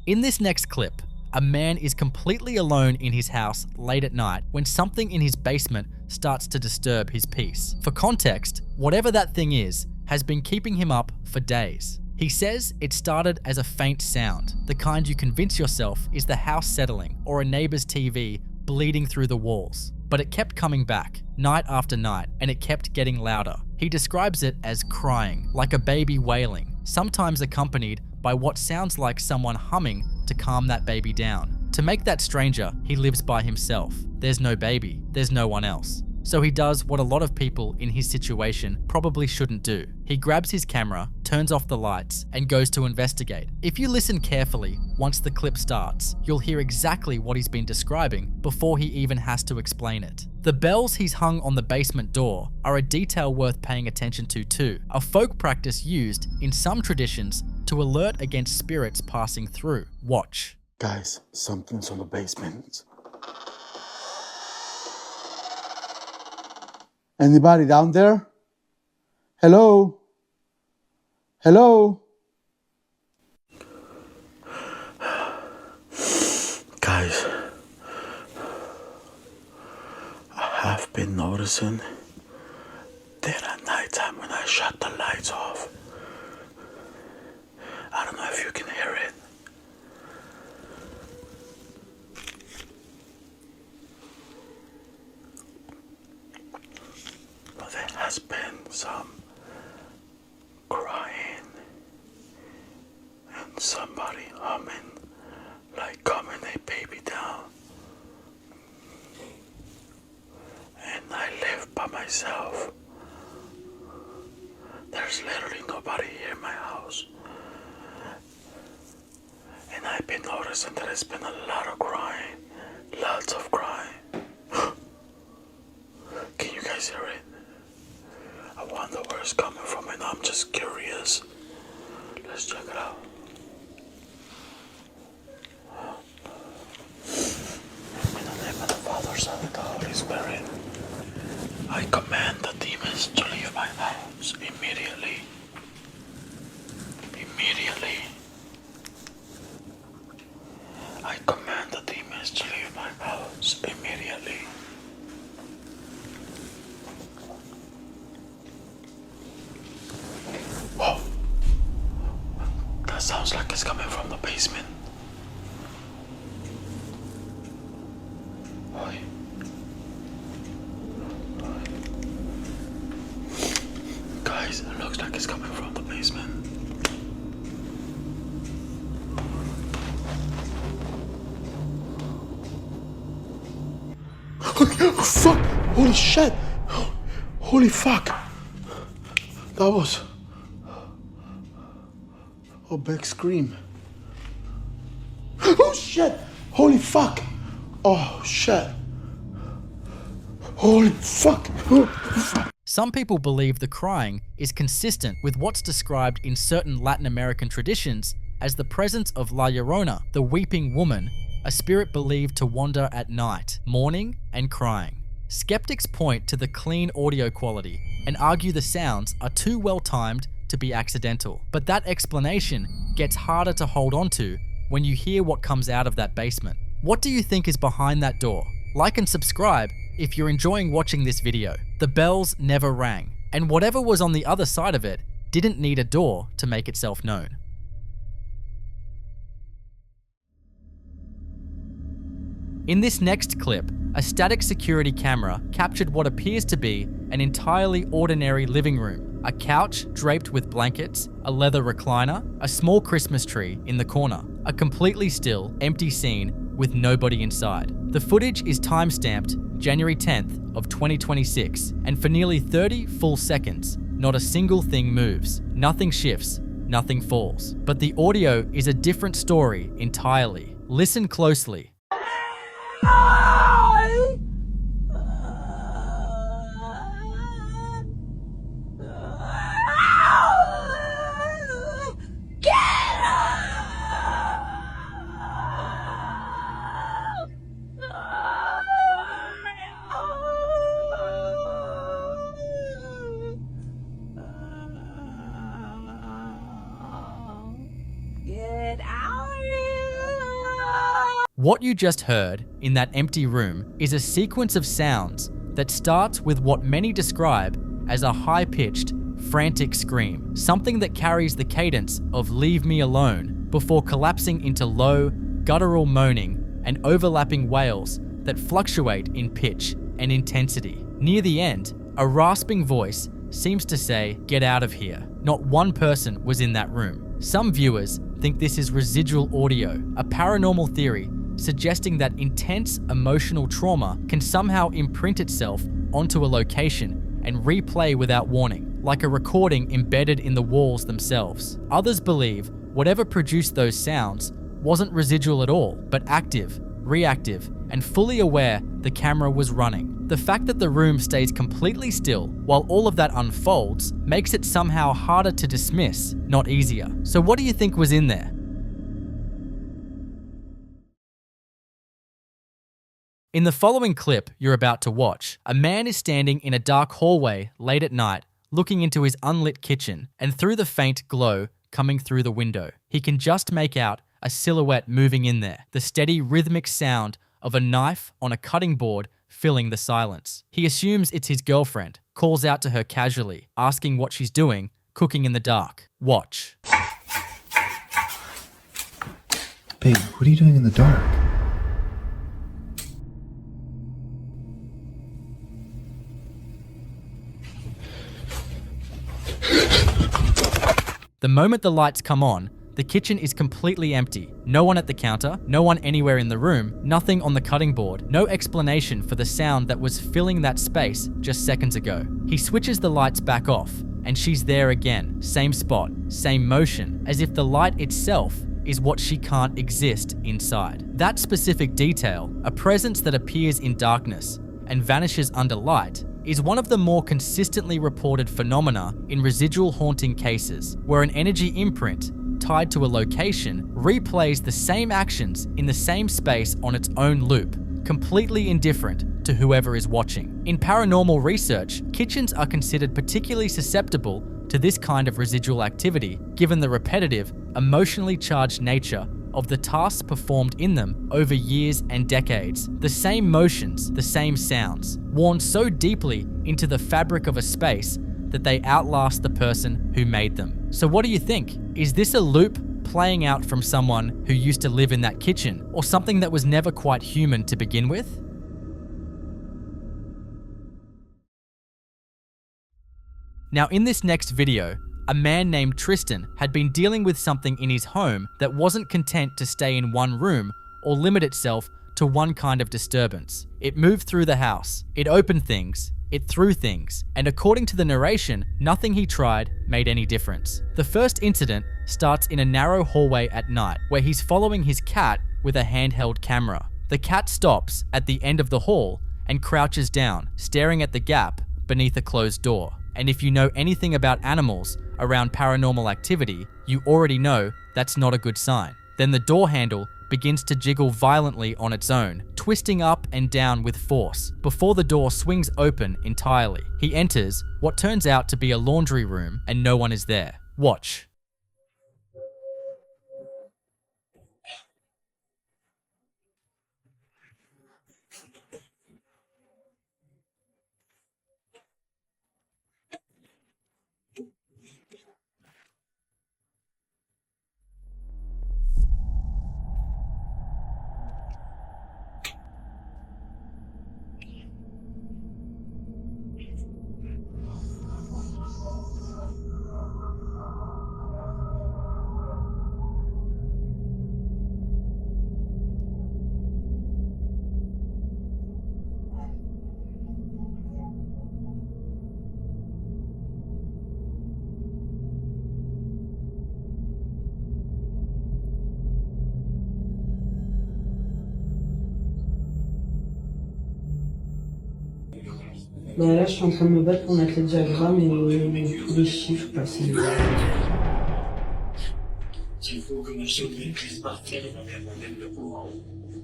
In this next clip, a man is completely alone in his house late at night when something in his basement starts to disturb his peace. For context, whatever that thing is has been keeping him up for days. He says it started as a faint sound, the kind you convince yourself is the house settling or a neighbor's TV bleeding through the walls. But it kept coming back, night after night, and it kept getting louder. He describes it as crying, like a baby wailing, sometimes accompanied by what sounds like someone humming to calm that baby down. To make that stranger, he lives by himself. There's no baby, there's no one else. So he does what a lot of people in his situation probably shouldn't do. He grabs his camera, turns off the lights, and goes to investigate. If you listen carefully, once the clip starts, you'll hear exactly what he's been describing before he even has to explain it. The bells he's hung on the basement door are a detail worth paying attention to too, a folk practice used in some traditions to alert against spirits passing through. Watch. Guys, something's on the basement. Anybody down there? Hello? Hello? Guys, I have been noticing that at nighttime when I shut the lights off, I don't know if you can hear it. But there has been some crying and somebody humming like calming a baby down. And I live by myself. There's literally nobody here in my house. And I've been noticing that there's been a lot of crying. Lots of crying. Can you guys hear it? I wonder where it's coming from, and I'm just curious. Let's check it out. In the name of the Father, Son, and the Holy Spirit, I command the demons to leave my house immediately. Immediately. I command the demons to leave my house immediately. Oh, that sounds like it's coming from the basement. Oi. Guys, it looks like it's coming from the basement. Oh, fuck! Holy shit! Holy fuck! That was a big scream. Oh shit! Holy fuck! Oh shit! Holy fuck! Oh, fuck. Some people believe the crying is consistent with what's described in certain Latin American traditions as the presence of La Llorona, the weeping woman, a spirit believed to wander at night, mourning and crying. Skeptics point to the clean audio quality and argue the sounds are too well timed to be accidental. But that explanation gets harder to hold on to when you hear what comes out of that basement. What do you think is behind that door? Like and subscribe if you're enjoying watching this video. The bells never rang, and whatever was on the other side of it didn't need a door to make itself known. In this next clip, a static security camera captured what appears to be an entirely ordinary living room. A couch draped with blankets, a leather recliner, a small Christmas tree in the corner. A completely still, empty scene with nobody inside. The footage is time-stamped January 10th of 2026, and for nearly 30 full seconds, not a single thing moves, nothing shifts, nothing falls. But the audio is a different story entirely. Listen closely. What you just heard in that empty room is a sequence of sounds that starts with what many describe as a high-pitched, frantic scream, something that carries the cadence of "Leave me alone" before collapsing into low, guttural moaning and overlapping wails that fluctuate in pitch and intensity. Near the end, a rasping voice seems to say, "Get out of here." Not one person was in that room. Some viewers think this is residual audio, a paranormal theory suggesting that intense emotional trauma can somehow imprint itself onto a location and replay without warning, like a recording embedded in the walls themselves. Others believe whatever produced those sounds wasn't residual at all, but active, reactive, and fully aware the camera was running. The fact that the room stays completely still while all of that unfolds makes it somehow harder to dismiss, not easier. So what do you think was in there? In the following clip you're about to watch, a man is standing in a dark hallway late at night, looking into his unlit kitchen, and through the faint glow coming through the window, he can just make out a silhouette moving in there, the steady rhythmic sound of a knife on a cutting board filling the silence. He assumes it's his girlfriend, calls out to her casually, asking what she's doing, cooking in the dark. Watch. Babe, what are you doing in the dark? The moment the lights come on, the kitchen is completely empty. No one at the counter, no one anywhere in the room, nothing on the cutting board, no explanation for the sound that was filling that space just seconds ago. He switches the lights back off, and she's there again. Same spot, same motion, as if the light itself is what she can't exist inside. That specific detail, a presence that appears in darkness and vanishes under light, is one of the more consistently reported phenomena in residual haunting cases, where an energy imprint tied to a location replays the same actions in the same space on its own loop, completely indifferent to whoever is watching. In paranormal research, kitchens are considered particularly susceptible to this kind of residual activity, given the repetitive, emotionally charged nature of the tasks performed in them over years and decades. The same motions, the same sounds, worn so deeply into the fabric of a space that they outlast the person who made them. So what do you think? Is this a loop playing out from someone who used to live in that kitchen, or something that was never quite human to begin with? Now, in this next video, a man named Tristan had been dealing with something in his home that wasn't content to stay in one room or limit itself to one kind of disturbance. It moved through the house, it opened things, it threw things, and according to the narration, nothing he tried made any difference. The first incident starts in a narrow hallway at night, where he's following his cat with a handheld camera. The cat stops at the end of the hall and crouches down, staring at the gap beneath a closed door. And if you know anything about animals around paranormal activity, you already know that's not a good sign. Then the door handle begins to jiggle violently on its own, twisting up and down with force, before the door swings open entirely. He enters what turns out to be a laundry room, and no one is there. Watch. Bah là, je suis en train de me battre pour mettre les diagrammes et tous les chiffres passés. Il faut que mon sommeil puisse partir dans un modèle de courant.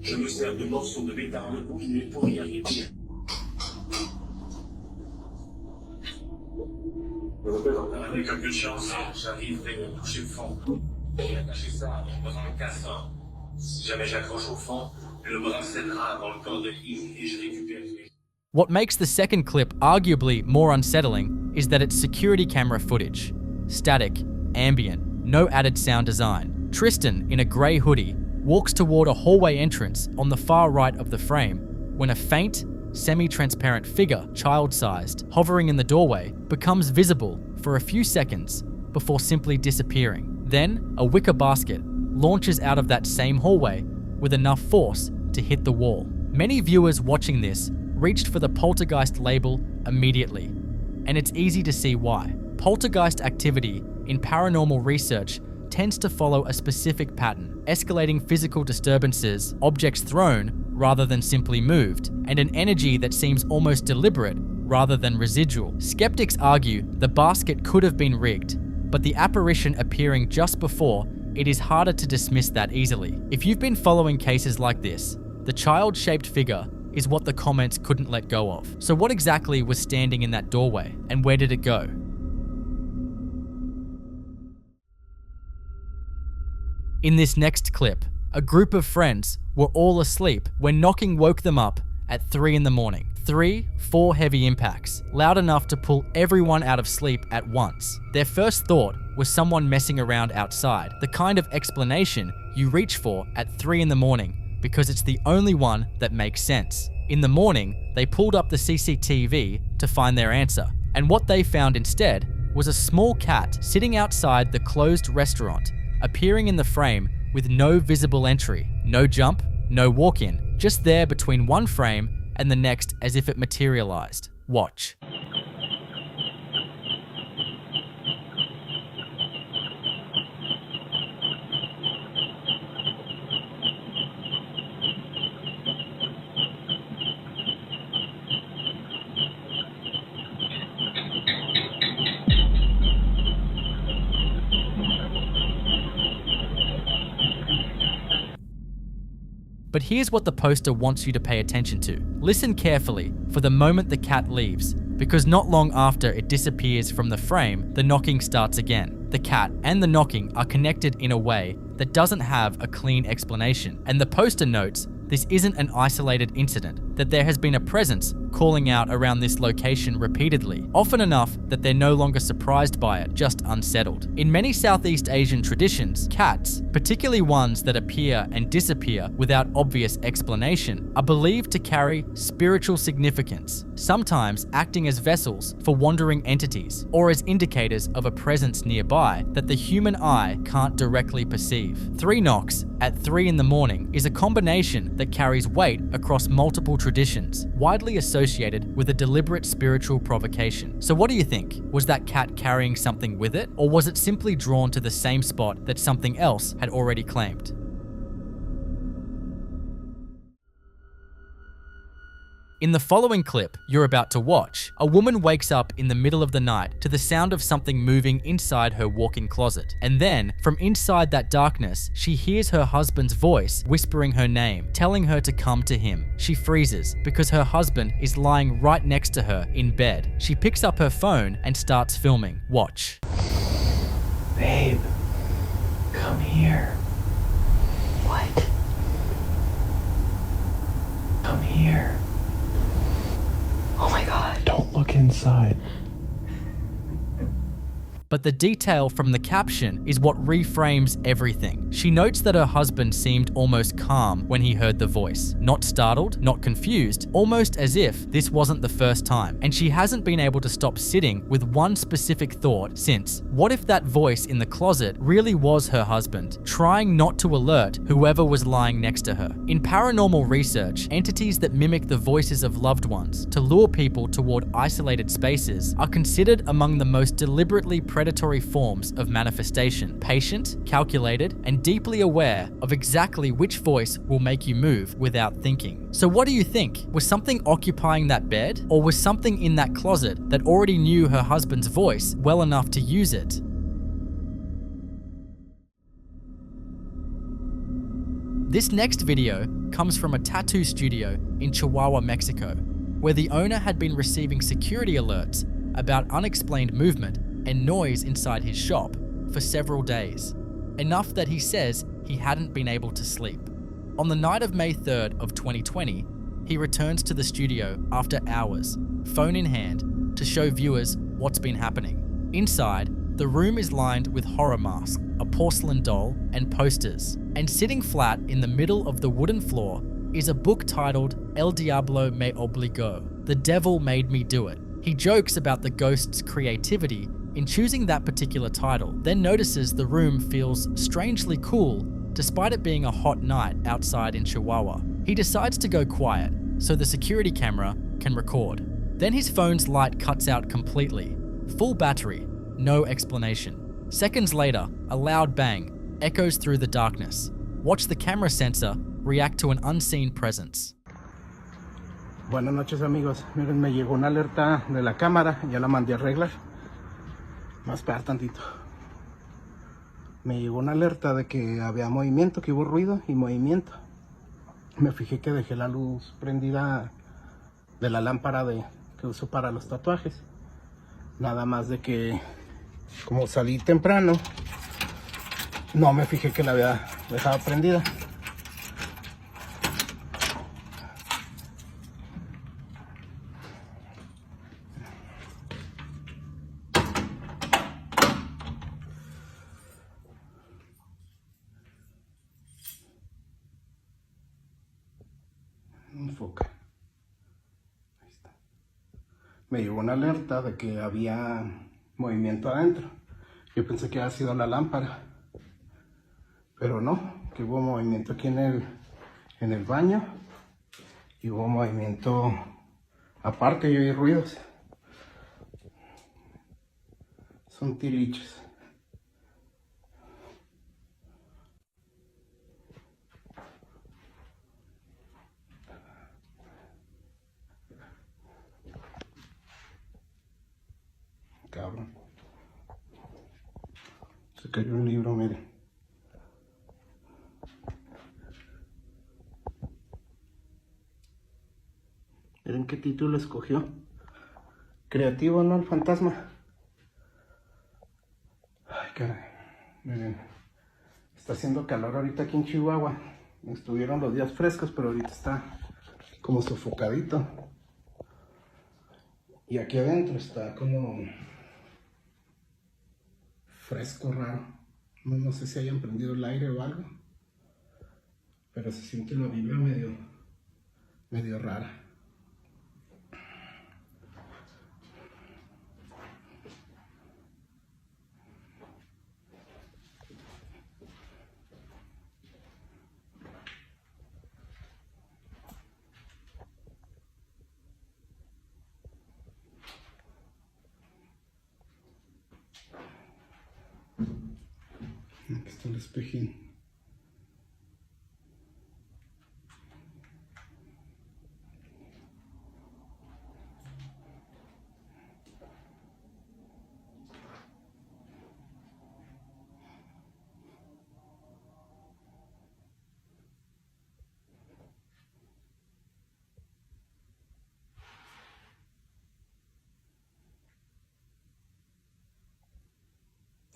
Je me sers de morceaux de bétard bouillis pour y arriver. Avec un peu de chance, j'arriverai à toucher le fond. Et attacher ça à mon bras cassant. Si jamais j'accroche au fond, le bras cédera dans le corps de Yves et je récupère les... What makes the second clip arguably more unsettling is that it's security camera footage. Static, ambient, no added sound design. Tristan, in a grey hoodie, walks toward a hallway entrance on the far right of the frame when a faint, semi-transparent figure, child-sized, hovering in the doorway, becomes visible for a few seconds before simply disappearing. Then, a wicker basket launches out of that same hallway with enough force to hit the wall. Many viewers watching this reached for the poltergeist label immediately, and it's easy to see why. Poltergeist activity in paranormal research tends to follow a specific pattern, escalating physical disturbances, objects thrown rather than simply moved, and an energy that seems almost deliberate rather than residual. Skeptics argue the basket could have been rigged, but the apparition appearing just before, it is harder to dismiss that easily. If you've been following cases like this, the child-shaped figure is what the comments couldn't let go of. So what exactly was standing in that doorway, and where did it go? In this next clip, a group of friends were all asleep when knocking woke them up at 3 in the morning. 4 heavy impacts, loud enough to pull everyone out of sleep at once. Their first thought was someone messing around outside, the kind of explanation you reach for at 3 in the morning because it's the only one that makes sense. In the morning, they pulled up the CCTV to find their answer, and what they found instead was a small cat sitting outside the closed restaurant, appearing in the frame with no visible entry, no jump, no walk-in, just there between one frame and the next as if it materialized. Watch. But here's what the poster wants you to pay attention to. Listen carefully for the moment the cat leaves, because not long after it disappears from the frame, the knocking starts again. The cat and the knocking are connected in a way that doesn't have a clean explanation. And the poster notes this isn't an isolated incident, that there has been a presence calling out around this location repeatedly, often enough that they're no longer surprised by it, just unsettled. In many Southeast Asian traditions, cats, particularly ones that appear and disappear without obvious explanation, are believed to carry spiritual significance, sometimes acting as vessels for wandering entities, or as indicators of a presence nearby that the human eye can't directly perceive. 3 knocks at 3 in the morning is a combination that carries weight across multiple traditions, widely associated with a deliberate spiritual provocation. So what do you think? Was that cat carrying something with it, or was it simply drawn to the same spot that something else had already claimed? In the following clip you're about to watch, a woman wakes up in the middle of the night to the sound of something moving inside her walk-in closet. And then, from inside that darkness, she hears her husband's voice whispering her name, telling her to come to him. She freezes because her husband is lying right next to her in bed. She picks up her phone and starts filming. Watch. Babe, come here. What? Come here. Oh my god. Don't look inside. But the detail from the caption is what reframes everything. She notes that her husband seemed almost calm when he heard the voice. Not startled, not confused, almost as if this wasn't the first time. And she hasn't been able to stop sitting with one specific thought since. What if that voice in the closet really was her husband, trying not to alert whoever was lying next to her? In paranormal research, entities that mimic the voices of loved ones to lure people toward isolated spaces are considered among the most deliberately predatory forms of manifestation, patient, calculated, and deeply aware of exactly which voice will make you move without thinking. So what do you think? Was something occupying that bed, or was something in that closet that already knew her husband's voice well enough to use it? This next video comes from a tattoo studio in Chihuahua, Mexico, where the owner had been receiving security alerts about unexplained movement and noise inside his shop for several days, enough that he says he hadn't been able to sleep. On the night of May 3rd of 2020, he returns to the studio after hours, phone in hand, to show viewers what's been happening. Inside, the room is lined with horror masks, a porcelain doll, and posters. And sitting flat in the middle of the wooden floor is a book titled El Diablo Me Obligó, The Devil Made Me Do It. He jokes about the ghost's creativity in choosing that particular title, then notices the room feels strangely cool despite it being a hot night outside in Chihuahua. He decides to go quiet so the security camera can record. Then his phone's light cuts out completely. Full battery, no explanation. Seconds later, a loud bang echoes through the darkness. Watch the camera sensor react to an unseen presence. Buenas noches amigos, miren, me llegó una alerta de la cámara, ya la mandé a arreglar. Más esperar tantito. Me llegó una alerta de que había movimiento, que hubo ruido y movimiento. Me fijé que dejé la luz prendida de la lámpara que uso para los tatuajes. Nada más de que, como salí temprano, no me fijé que la había dejado prendida. Enfoca. Ahí está. Me llegó una alerta de que había movimiento adentro. Yo pensé que había sido la lámpara, pero no, que hubo movimiento aquí en el baño y hubo movimiento aparte. Yo oí ruidos. Son tiliches. Cabrón. Se cayó un libro, miren. Miren qué título escogió. Creativo, ¿no? El fantasma. Ay, caray. Miren. Está haciendo calor ahorita aquí en Chihuahua. Estuvieron los días frescos, pero ahorita está como sofocadito. Y aquí adentro está como fresco, raro. No sé si hayan prendido el aire o algo, pero se siente la vibra medio rara. Aquí está el espejín.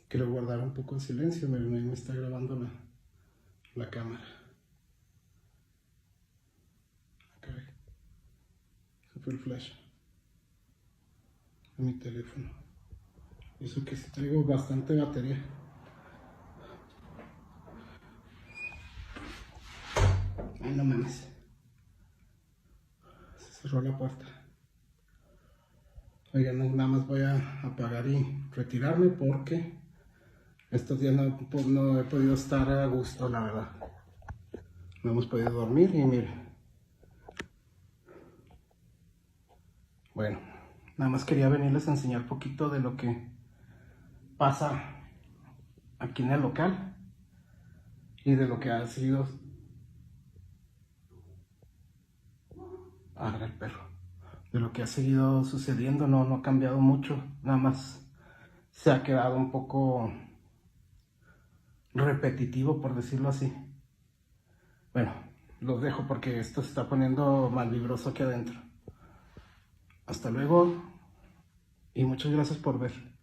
Quiero guardar un poco de silencio, miren, ahí me está grabando la cámara. Okay. Se fue el flash de mi teléfono. Eso que sí traigo bastante batería. Ay, no mames. Se cerró la puerta. Oigan, nada más voy a apagar y retirarme porque estos días no he podido estar a gusto, la verdad. No hemos podido dormir y miren. Bueno, nada más quería venirles a enseñar un poquito de lo que pasa aquí en el local y de lo que ha sido... Arre el perro. De lo que ha seguido sucediendo. No ha cambiado mucho, nada más se ha quedado un poco repetitivo, por decirlo así. Bueno, los dejo porque esto se está poniendo mal vibroso aquí adentro. Hasta luego y muchas gracias por ver.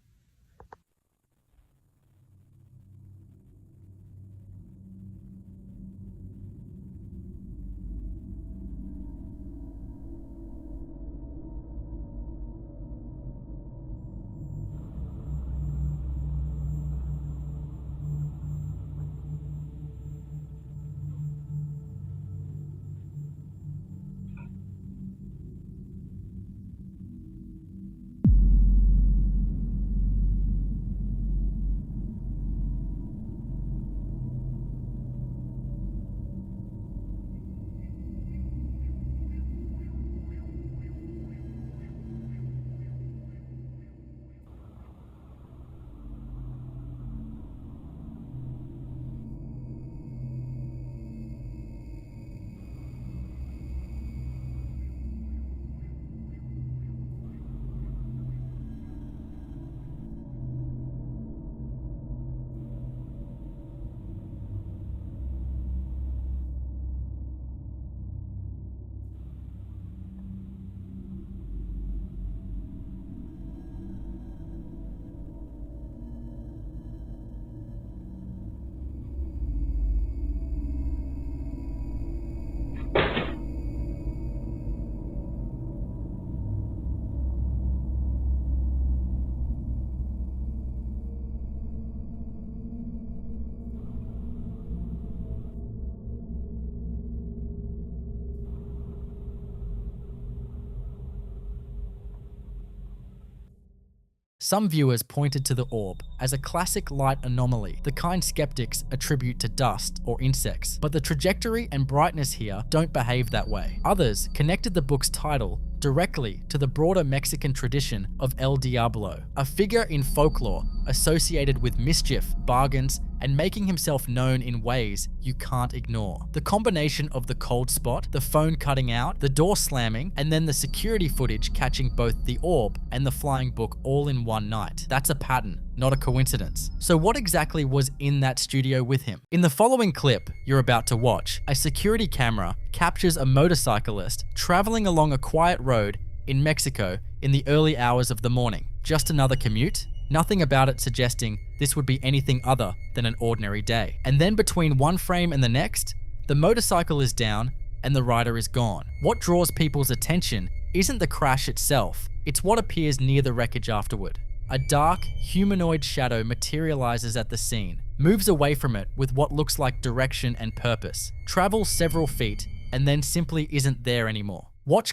Some viewers pointed to the orb as a classic light anomaly, the kind skeptics attribute to dust or insects, but the trajectory and brightness here don't behave that way. Others connected the book's title directly to the broader Mexican tradition of El Diablo, a figure in folklore associated with mischief, bargains, and making himself known in ways you can't ignore. The combination of the cold spot, the phone cutting out, the door slamming, and then the security footage catching both the orb and the flying book all in one night. That's a pattern, not a coincidence. So what exactly was in that studio with him? In the following clip you're about to watch, a security camera captures a motorcyclist traveling along a quiet road in Mexico in the early hours of the morning. Just another commute? Nothing about it suggesting this would be anything other than an ordinary day. And then between one frame and the next, the motorcycle is down and the rider is gone. What draws people's attention isn't the crash itself, it's what appears near the wreckage afterward. A dark, humanoid shadow materializes at the scene, moves away from it with what looks like direction and purpose, travels several feet, and then simply isn't there anymore. Watch.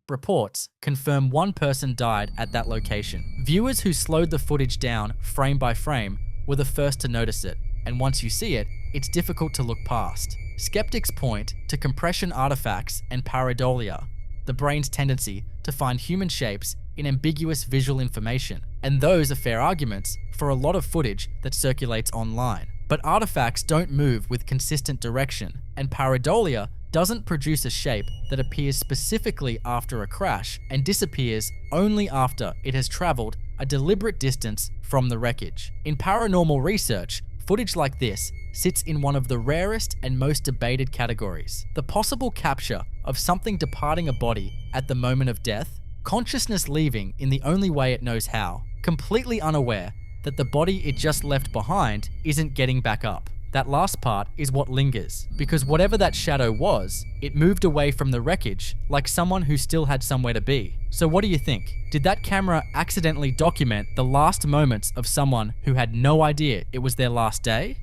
Reports confirm one person died at that location. Viewers who slowed the footage down frame by frame were the first to notice it, and once you see it, it's difficult to look past. Skeptics point to compression artifacts and pareidolia, the brain's tendency to find human shapes in ambiguous visual information, and those are fair arguments for a lot of footage that circulates online. But artifacts don't move with consistent direction, and pareidolia doesn't produce a shape that appears specifically after a crash and disappears only after it has traveled a deliberate distance from the wreckage. In paranormal research, footage like this sits in one of the rarest and most debated categories. The possible capture of something departing a body at the moment of death, consciousness leaving in the only way it knows how, completely unaware that the body it just left behind isn't getting back up. That last part is what lingers, because whatever that shadow was, it moved away from the wreckage like someone who still had somewhere to be. So what do you think? Did that camera accidentally document the last moments of someone who had no idea it was their last day?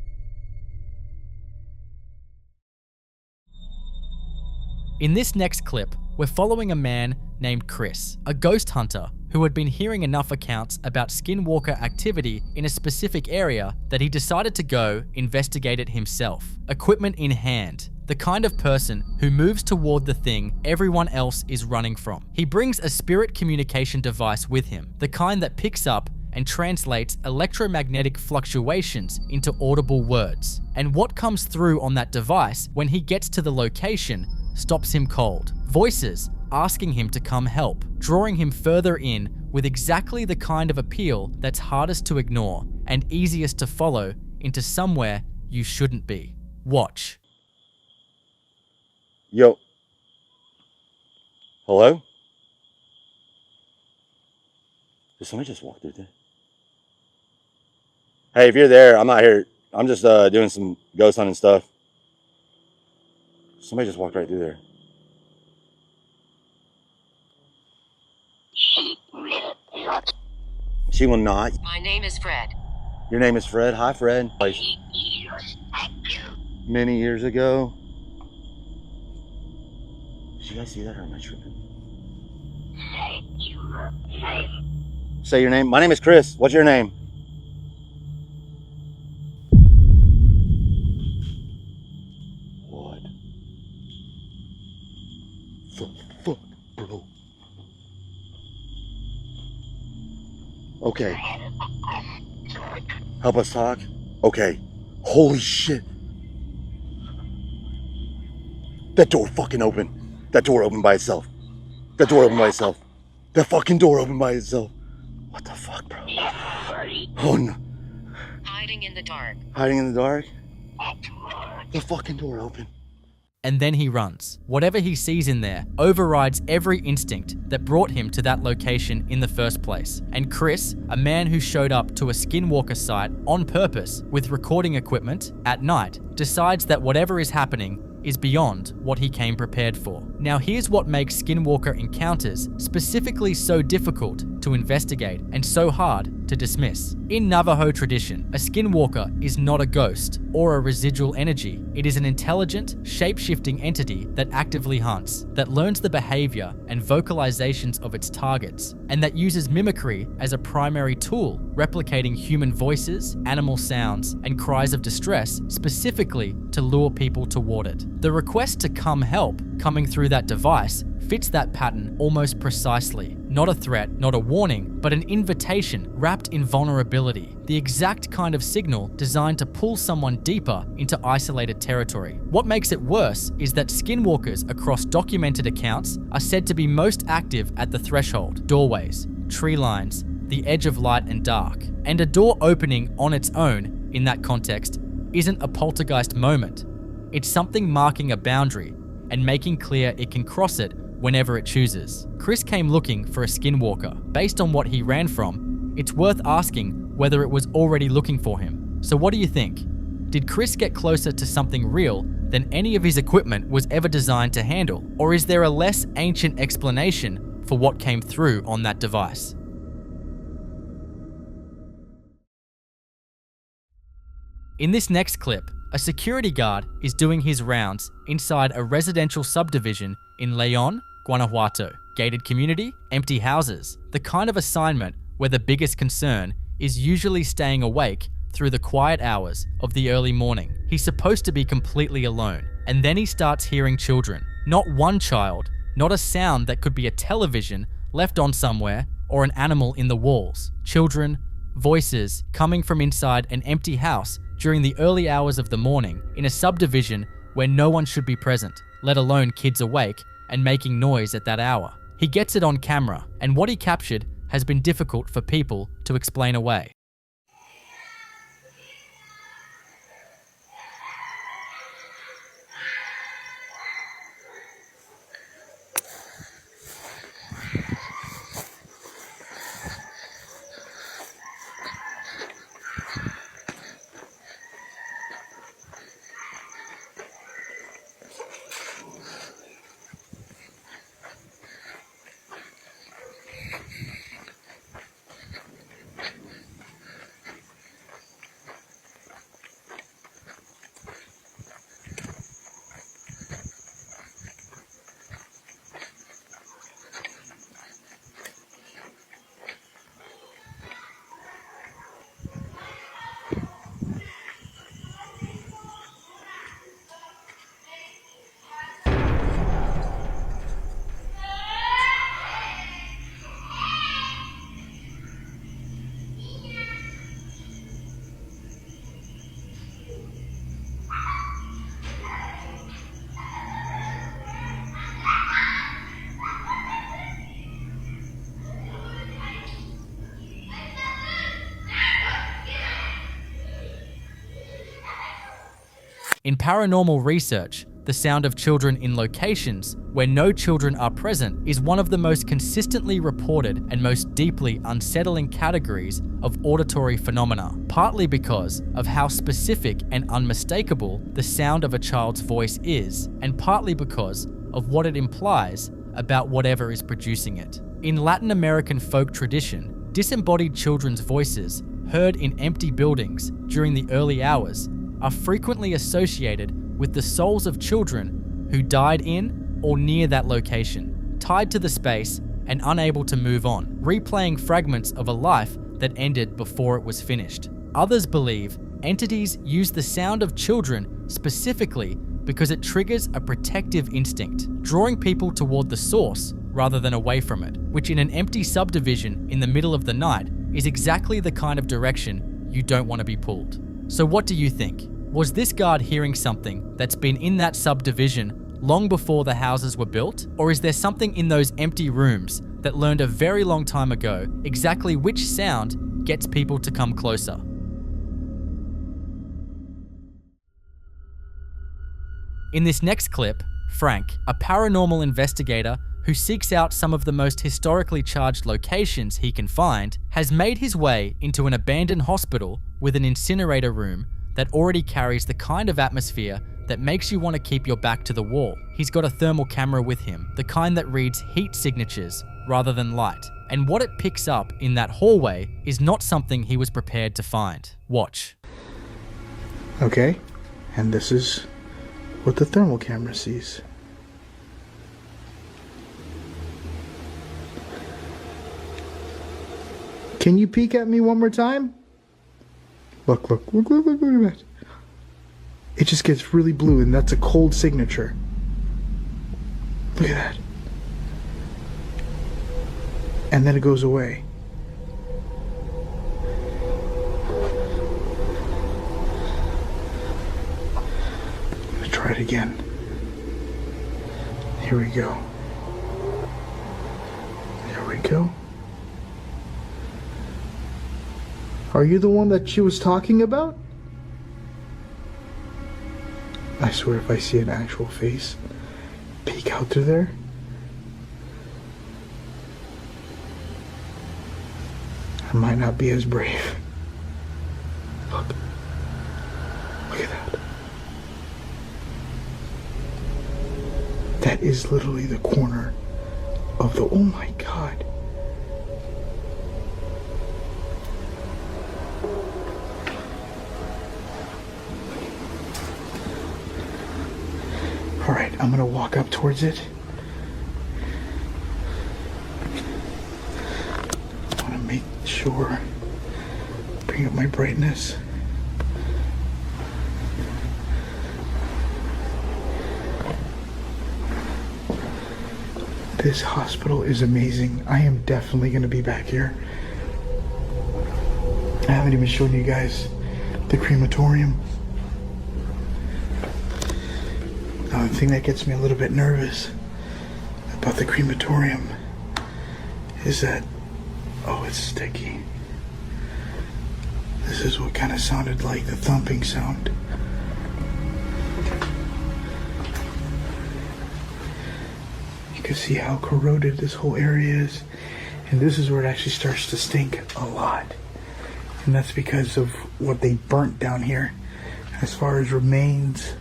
In this next clip, we're following a man named Chris, a ghost hunter who had been hearing enough accounts about skinwalker activity in a specific area that he decided to go investigate it himself, equipment in hand, the kind of person who moves toward the thing everyone else is running from. He brings a spirit communication device with him, the kind that picks up and translates electromagnetic fluctuations into audible words. And what comes through on that device when he gets to the location stops him cold. Voices asking him to come help, drawing him further in with exactly the kind of appeal that's hardest to ignore and easiest to follow into somewhere you shouldn't be. Watch. Yo. Hello? Did somebody just walk through there? Hey, if you're there, I'm not here. I'm just doing some ghost hunting stuff. Somebody just walked right through there. She will not. My name is Fred. Your name is Fred? Hi, Fred. Many years ago. Did you guys see that, or am I tripping? Say your name. My name is Chris. What's your name? What the fuck, bro? Okay. Help us talk? Okay. Holy shit. That door fucking opened. That door opened by itself. That door opened by itself. That fucking door opened by itself. What the fuck, bro? Oh no. Hiding in the dark. Hiding in the dark? The fucking door opened. and then he runs. Whatever he sees in there overrides every instinct that brought him to that location in the first place. And Chris, a man who showed up to a skinwalker site on purpose with recording equipment at night, decides that whatever is happening is beyond what he came prepared for. Now here's what makes skinwalker encounters specifically so difficult to investigate and so hard to dismiss. In Navajo tradition, a skinwalker is not a ghost or a residual energy. It is an intelligent, shape-shifting entity that actively hunts, that learns the behavior and vocalizations of its targets, and that uses mimicry as a primary tool, replicating human voices, animal sounds, and cries of distress specifically to lure people toward it. The request to come help coming through that device fits that pattern almost precisely. Not a threat, not a warning, but an invitation wrapped in vulnerability. The exact kind of signal designed to pull someone deeper into isolated territory. What makes it worse is that skinwalkers across documented accounts are said to be most active at the threshold, doorways, tree lines, the edge of light and dark. And a door opening on its own, in that context, isn't a poltergeist moment. It's something marking a boundary and making clear it can cross it whenever it chooses. Chris came looking for a skinwalker. Based on what he ran from, it's worth asking whether it was already looking for him. So what do you think? Did Chris get closer to something real than any of his equipment was ever designed to handle? Or is there a less ancient explanation for what came through on that device? In this next clip, a security guard is doing his rounds inside a residential subdivision in Leon, Guanajuato. Gated community, empty houses. The kind of assignment where the biggest concern is usually staying awake through the quiet hours of the early morning. He's supposed to be completely alone, and then he starts hearing children. Not one child, not a sound that could be a television left on somewhere or an animal in the walls. Children, voices coming from inside an empty house during the early hours of the morning in a subdivision where no one should be present, let alone kids awake and making noise at that hour. He gets it on camera, and what he captured has been difficult for people to explain away. In paranormal research, the sound of children in locations where no children are present is one of the most consistently reported and most deeply unsettling categories of auditory phenomena, partly because of how specific and unmistakable the sound of a child's voice is, and partly because of what it implies about whatever is producing it. In Latin American folk tradition, disembodied children's voices heard in empty buildings during the early hours are frequently associated with the souls of children who died in or near that location, tied to the space and unable to move on, replaying fragments of a life that ended before it was finished. Others believe entities use the sound of children specifically because it triggers a protective instinct, drawing people toward the source rather than away from it, which in an empty subdivision in the middle of the night is exactly the kind of direction you don't want to be pulled. So what do you think? Was this guard hearing something that's been in that subdivision long before the houses were built? Or is there something in those empty rooms that learned a very long time ago exactly which sound gets people to come closer? In this next clip, Frank, a paranormal investigator who seeks out some of the most historically charged locations he can find, has made his way into an abandoned hospital with an incinerator room that already carries the kind of atmosphere that makes you want to keep your back to the wall. He's got a thermal camera with him, the kind that reads heat signatures rather than light. And what it picks up in that hallway is not something he was prepared to find. Watch. Okay, and this is what the thermal camera sees. Can you peek at me one more time? Look at that. It just gets really blue, and that's a cold signature. Look at that. And then it goes away. I'm gonna try it again. Here we go. There we go. Are you the one that she was talking about? I swear if I see an actual face peek out through there, I might not be as brave. Look. Look at that. That is literally the corner of the... Oh my God. Alright, I'm gonna walk up towards it. I wanna make sure, bring up my brightness. This hospital is amazing. I am definitely gonna be back here. I haven't even shown you guys the crematorium. Now, the thing that gets me a little bit nervous about the crematorium is that, oh, it's sticky. This is what kind of sounded like the thumping sound. You can see how corroded this whole area is. And this is where it actually starts to stink a lot. And that's because of what they burnt down here as far as remains.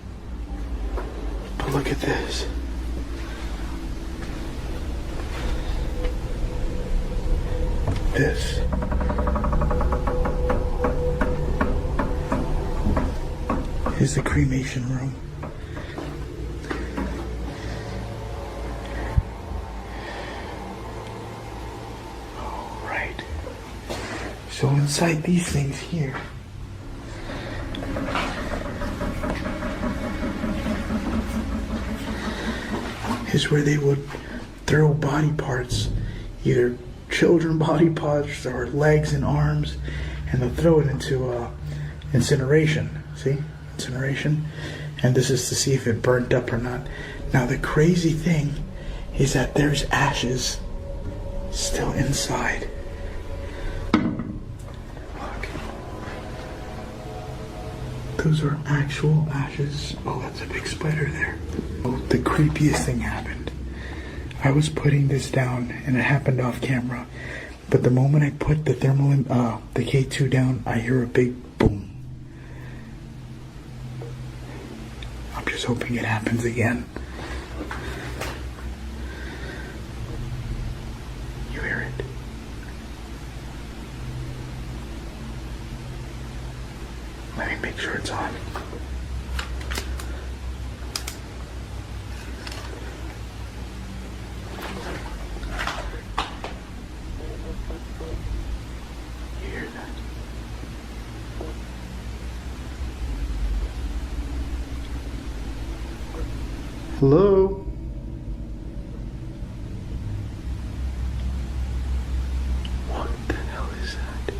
But look at this. This is the cremation room. All right. So inside these things here, is where they would throw body parts, either children body parts or legs and arms, and they'll throw it into incineration. See? Incineration. And this is to see if it burnt up or not. Now the crazy thing is that there's ashes still inside. Look. Those are actual ashes. Oh, that's a big spider there. Oh, the creepiest thing happened. I was putting this down and it happened off camera. But the moment I put the the K2 down, I hear a big boom. I'm just hoping it happens again. You hear it? Let me make sure it's on. You hear that? Hello? What the hell is that?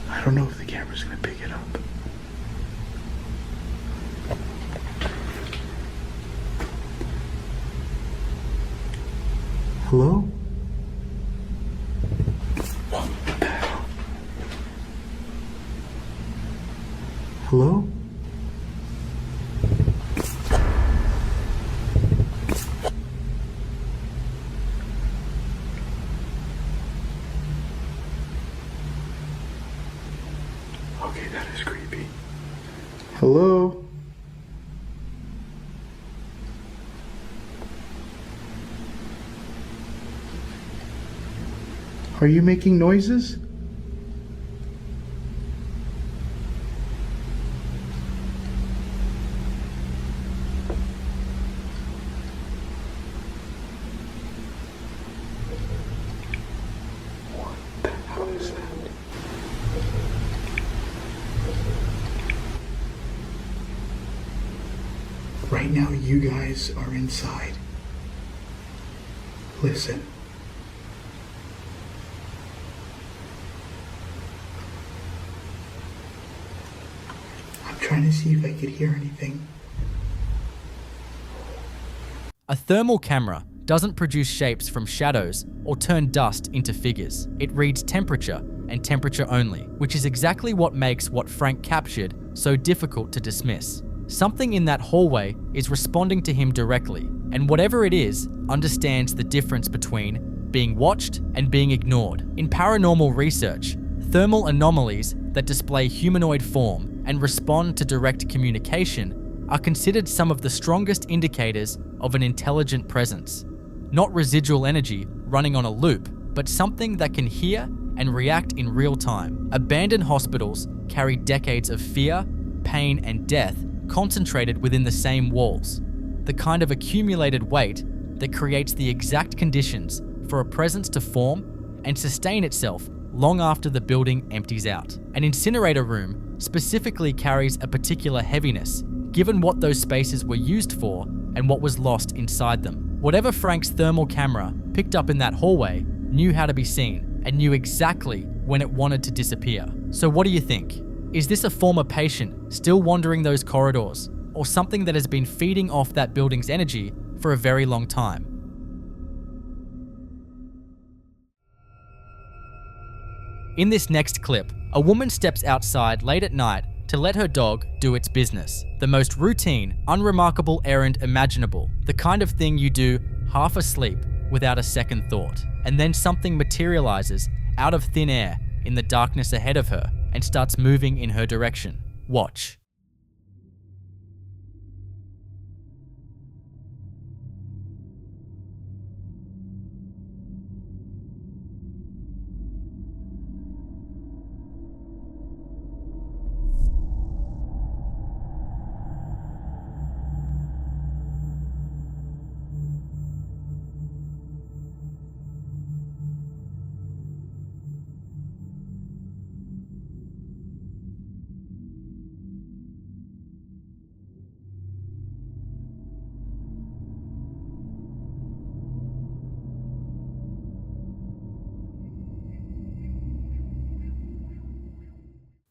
I don't know if the camera's gonna pick it up. Hello? What the hell? Hello? Okay, that is creepy. Hello? Are you making noises? What the hell is that? Right now, you guys are inside. Listen. I'm trying to see if I could hear anything. A thermal camera doesn't produce shapes from shadows or turn dust into figures. It reads temperature and temperature only, which is exactly what makes what Frank captured so difficult to dismiss. Something in that hallway is responding to him directly, and whatever it is, understands the difference between being watched and being ignored. In paranormal research, thermal anomalies that display humanoid form and respond to direct communication are considered some of the strongest indicators of an intelligent presence. Not residual energy running on a loop, but something that can hear and react in real time. Abandoned hospitals carry decades of fear, pain, and death concentrated within the same walls. The kind of accumulated weight that creates the exact conditions for a presence to form and sustain itself long after the building empties out. An incinerator room specifically carries a particular heaviness, given what those spaces were used for and what was lost inside them. Whatever Frank's thermal camera picked up in that hallway knew how to be seen and knew exactly when it wanted to disappear. So what do you think? Is this a former patient still wandering those corridors, or something that has been feeding off that building's energy for a very long time? In this next clip, a woman steps outside late at night to let her dog do its business. The most routine, unremarkable errand imaginable. The kind of thing you do half asleep without a second thought. And then something materializes out of thin air in the darkness ahead of her and starts moving in her direction. Watch.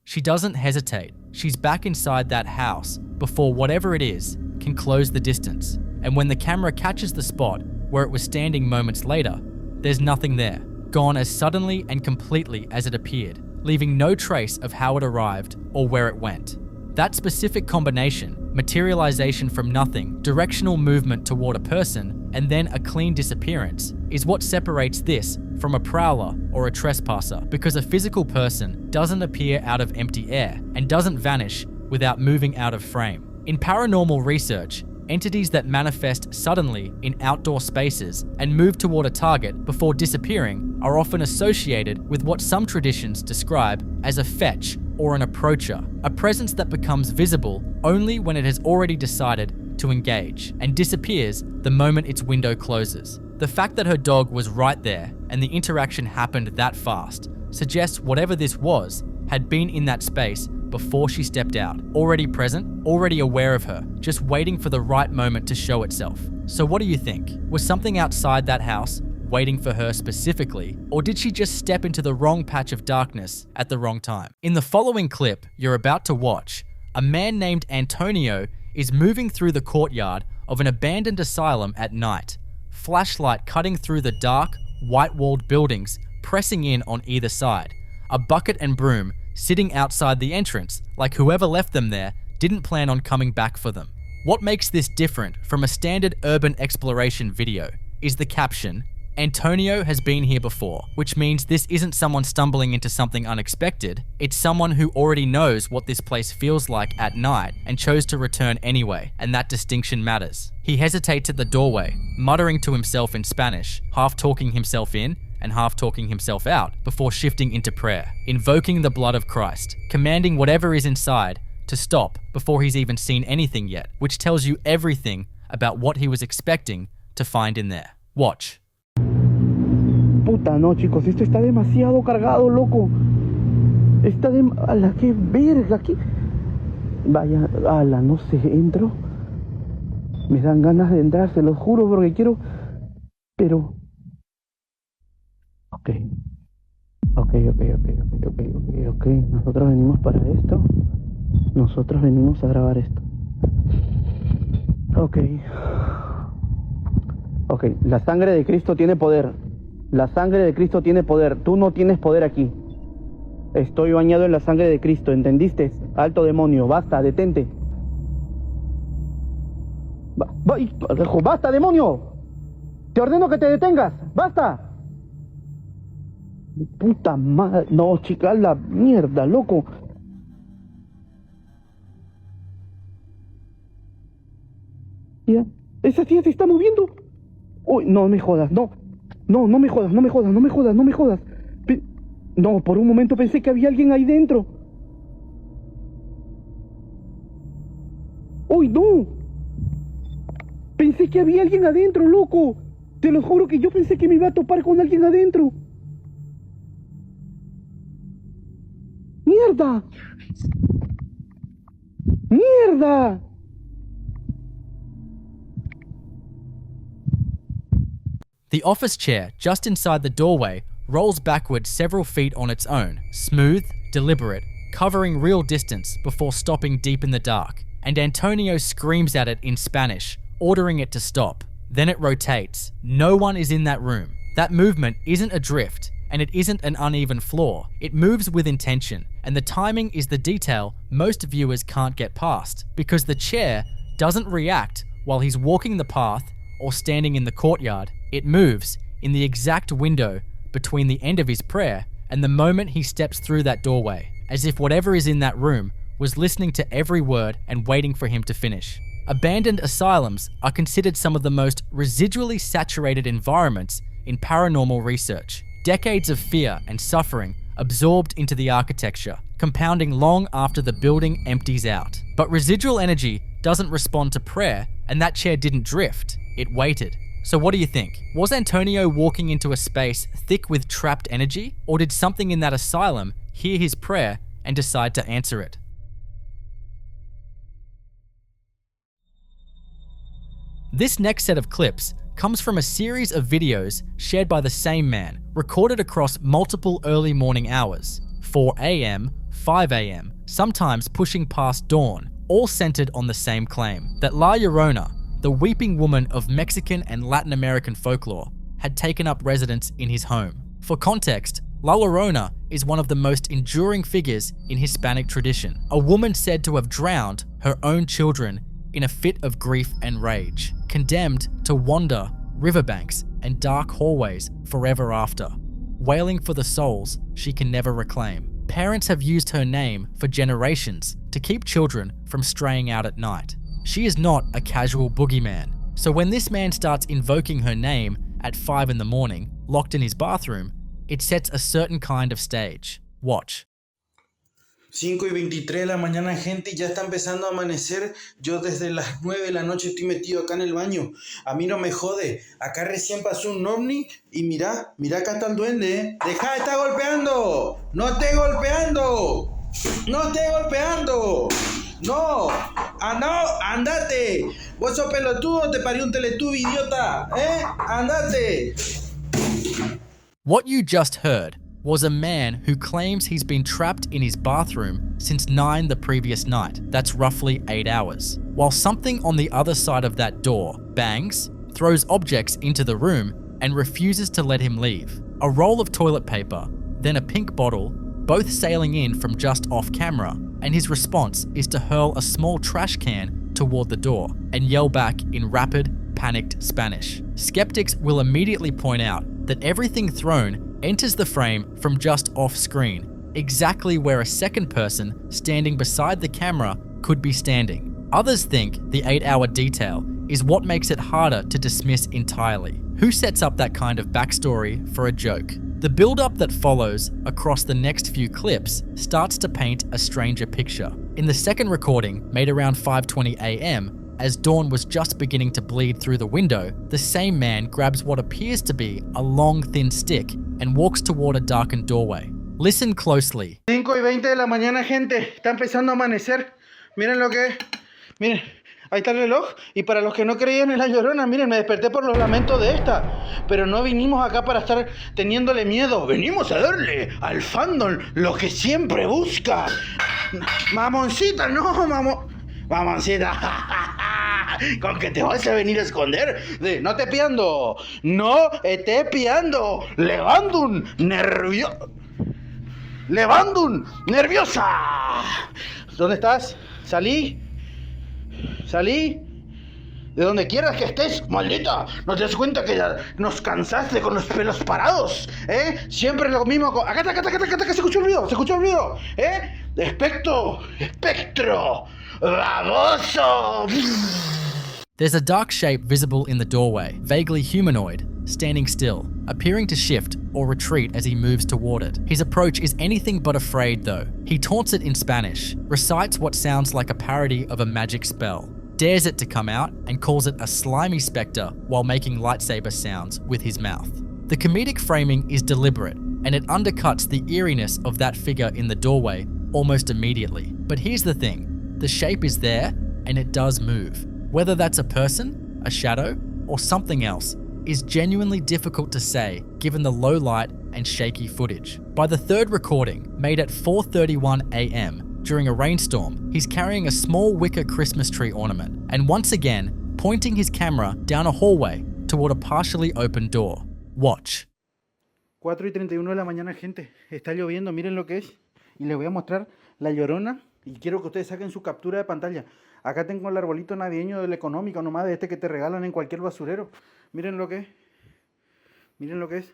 She doesn't hesitate. She's back inside that house before whatever it is can close the distance. And when the camera catches the spot where it was standing moments later, there's nothing there, gone as suddenly and completely as it appeared, leaving no trace of how it arrived or where it went. That specific combination, materialization from nothing, directional movement toward a person, and then a clean disappearance, is what separates this from a prowler or a trespasser, because a physical person doesn't appear out of empty air and doesn't vanish without moving out of frame. In paranormal research, entities that manifest suddenly in outdoor spaces and move toward a target before disappearing are often associated with what some traditions describe as a fetch or an approacher, a presence that becomes visible only when it has already decided to engage and disappears the moment its window closes. The fact that her dog was right there and the interaction happened that fast suggests whatever this was had been in that space before she stepped out, already present, already aware of her, just waiting for the right moment to show itself. So what do you think? Was something outside that house waiting for her specifically, or did she just step into the wrong patch of darkness at the wrong time? In the following clip you're about to watch, a man named Antonio is moving through the courtyard of an abandoned asylum at night, flashlight cutting through the dark, white-walled buildings, pressing in on either side, a bucket and broom sitting outside the entrance like whoever left them there didn't plan on coming back for them. What makes this different from a standard urban exploration video is the caption, Antonio has been here before, which means this isn't someone stumbling into something unexpected. It's someone who already knows what this place feels like at night and chose to return anyway, and that distinction matters. He hesitates at the doorway, muttering to himself in Spanish, half talking himself in and half talking himself out before shifting into prayer, invoking the blood of Christ, commanding whatever is inside to stop before he's even seen anything yet, which tells you everything about what he was expecting to find in there. Watch. Puta, no, chicos, esto está demasiado cargado, loco. Está de... ¡Ala, qué verga! ¿Qué? Vaya, ala, no sé, entro. Me dan ganas de entrar, se los juro, porque quiero... Pero... Ok. Nosotros venimos para esto. Nosotros venimos a grabar esto. Ok, la sangre de Cristo tiene poder. La sangre de Cristo tiene poder. Tú no tienes poder aquí. Estoy bañado en la sangre de Cristo, ¿entendiste? Alto demonio, basta, detente. ¡Basta, demonio! Te ordeno que te detengas. ¡Basta! Puta madre. No, chica, la mierda, loco. Tía, esa tía se está moviendo. Uy, no me jodas, no. No me jodas. No, por un momento pensé que había alguien ahí dentro. Uy, no. Pensé que había alguien adentro, loco. Te lo juro que yo pensé que me iba a topar con alguien adentro. ¡Mierda! The office chair just inside the doorway rolls backwards several feet on its own, smooth, deliberate, covering real distance before stopping deep in the dark, and Antonio screams at it in Spanish, ordering it to stop. Then it rotates. No one is in that room. That movement isn't a drift, and it isn't an uneven floor. It moves with intention, and the timing is the detail most viewers can't get past, because the chair doesn't react while he's walking the path or standing in the courtyard. It moves in the exact window between the end of his prayer and the moment he steps through that doorway, as if whatever is in that room was listening to every word and waiting for him to finish. Abandoned asylums are considered some of the most residually saturated environments in paranormal research. Decades of fear and suffering absorbed into the architecture, compounding long after the building empties out. But residual energy doesn't respond to prayer, and that chair didn't drift, it waited. So what do you think? Was Antonio walking into a space thick with trapped energy, or did something in that asylum hear his prayer and decide to answer it? This next set of clips comes from a series of videos shared by the same man, recorded across multiple early morning hours, 4 a.m., 5 a.m., sometimes pushing past dawn, all centered on the same claim, that La Llorona, the weeping woman of Mexican and Latin American folklore, had taken up residence in his home. For context, La Llorona is one of the most enduring figures in Hispanic tradition, a woman said to have drowned her own children in a fit of grief and rage, condemned to wander riverbanks and dark hallways forever after, wailing for the souls she can never reclaim. Parents have used her name for generations to keep children from straying out at night. She is not a casual boogeyman, so when this man starts invoking her name at 5 in the morning, locked in his bathroom, it sets a certain kind of stage. Watch. 5:23 de la mañana, gente, ya está empezando a amanecer. Yo desde las 9 de la noche estoy metido acá en el baño. A mí no me jode. Acá recién pasó un ovni y mira acá está el duende, ¿eh? ¡Deja de estar golpeando! ¡No esté golpeando! ¡No esté golpeando! ¡No! ¡Ah, no! ¡Andate! Vos sos pelotudo, te parió un teletubi, idiota, ¿eh? ¡Andate! What you just heard was a man who claims he's been trapped in his bathroom since 9 the previous night. That's roughly 8 hours. While something on the other side of that door bangs, throws objects into the room, and refuses to let him leave. A roll of toilet paper, then a pink bottle, both sailing in from just off camera, and his response is to hurl a small trash can toward the door and yell back in rapid, panicked Spanish. Skeptics will immediately point out that everything thrown enters the frame from just off screen, exactly where a second person standing beside the camera could be standing. Others think the 8-hour detail is what makes it harder to dismiss entirely. Who sets up that kind of backstory for a joke? The build-up that follows across the next few clips starts to paint a stranger picture. In the second recording, made around 5:20 a.m., as dawn was just beginning to bleed through the window, the same man grabs what appears to be a long, thin stick and walks toward a darkened doorway. Listen closely. 5:20 de la mañana, gente. Está empezando a amanecer. Miren lo que es. Miren, ahí está el reloj. Y para los que no creían en la Llorona, miren, me desperté por los lamentos de esta. Pero no vinimos acá para estar teniéndole miedo. Venimos a darle al fandom lo que siempre busca. Mamoncita, no, mamoncita. ¿Con que te vas a venir a esconder? No te piando. No te piando. Levandum nerviosa. ¿Dónde estás? Salí. De donde quieras que estés, maldita. ¿No te das cuenta que ya nos cansaste con los pelos parados? Siempre lo mismo. Acá está, se escuchó el ruido. Espectro. Baboso. There's a dark shape visible in the doorway, vaguely humanoid, standing still, appearing to shift or retreat as he moves toward it. His approach is anything but afraid though. He taunts it in Spanish, recites what sounds like a parody of a magic spell, dares it to come out, and calls it a slimy spectre while making lightsaber sounds with his mouth. The comedic framing is deliberate, and it undercuts the eeriness of that figure in the doorway almost immediately. But here's the thing, the shape is there, and it does move. Whether that's a person, a shadow, or something else is genuinely difficult to say given the low light and shaky footage. By the third recording, made at 4:31 a.m. during a rainstorm, he's carrying a small wicker Christmas tree ornament and once again pointing his camera down a hallway toward a partially open door. Watch. 4:31 de la mañana, gente. Está lloviendo, miren lo que es. Y les voy a mostrar la Llorona y quiero que ustedes saquen su captura de pantalla. Acá tengo el arbolito navideño del económico, nomás de este que te regalan en cualquier basurero. Miren lo que es. Miren lo que es.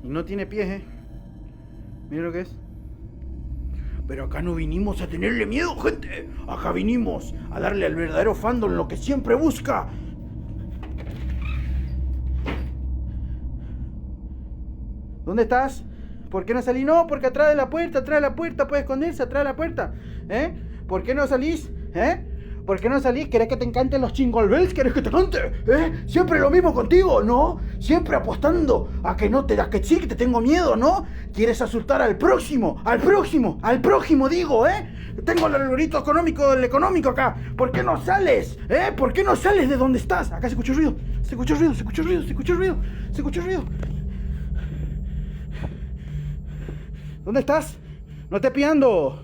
Y no tiene pies, Miren lo que es. Pero acá no vinimos a tenerle miedo, gente. Acá vinimos a darle al verdadero fandom lo que siempre busca. ¿Dónde estás? ¿Por qué no salís? No, porque atrás de la puerta, puede esconderse atrás de la puerta. ¿Por qué no salís? ¿Por qué no salís? ¿Querés que te encanten los jingle bells? ¿Querés que te cante? Siempre lo mismo contigo, ¿no? Siempre apostando a que que sí, que te tengo miedo, ¿no? ¿Quieres asustar al próximo, digo, Tengo el arbolito económico del económico acá. ¿Por qué no sales? ¿Por qué no sales de donde estás? Acá se escuchó ruido. ¿Dónde estás? No te piando.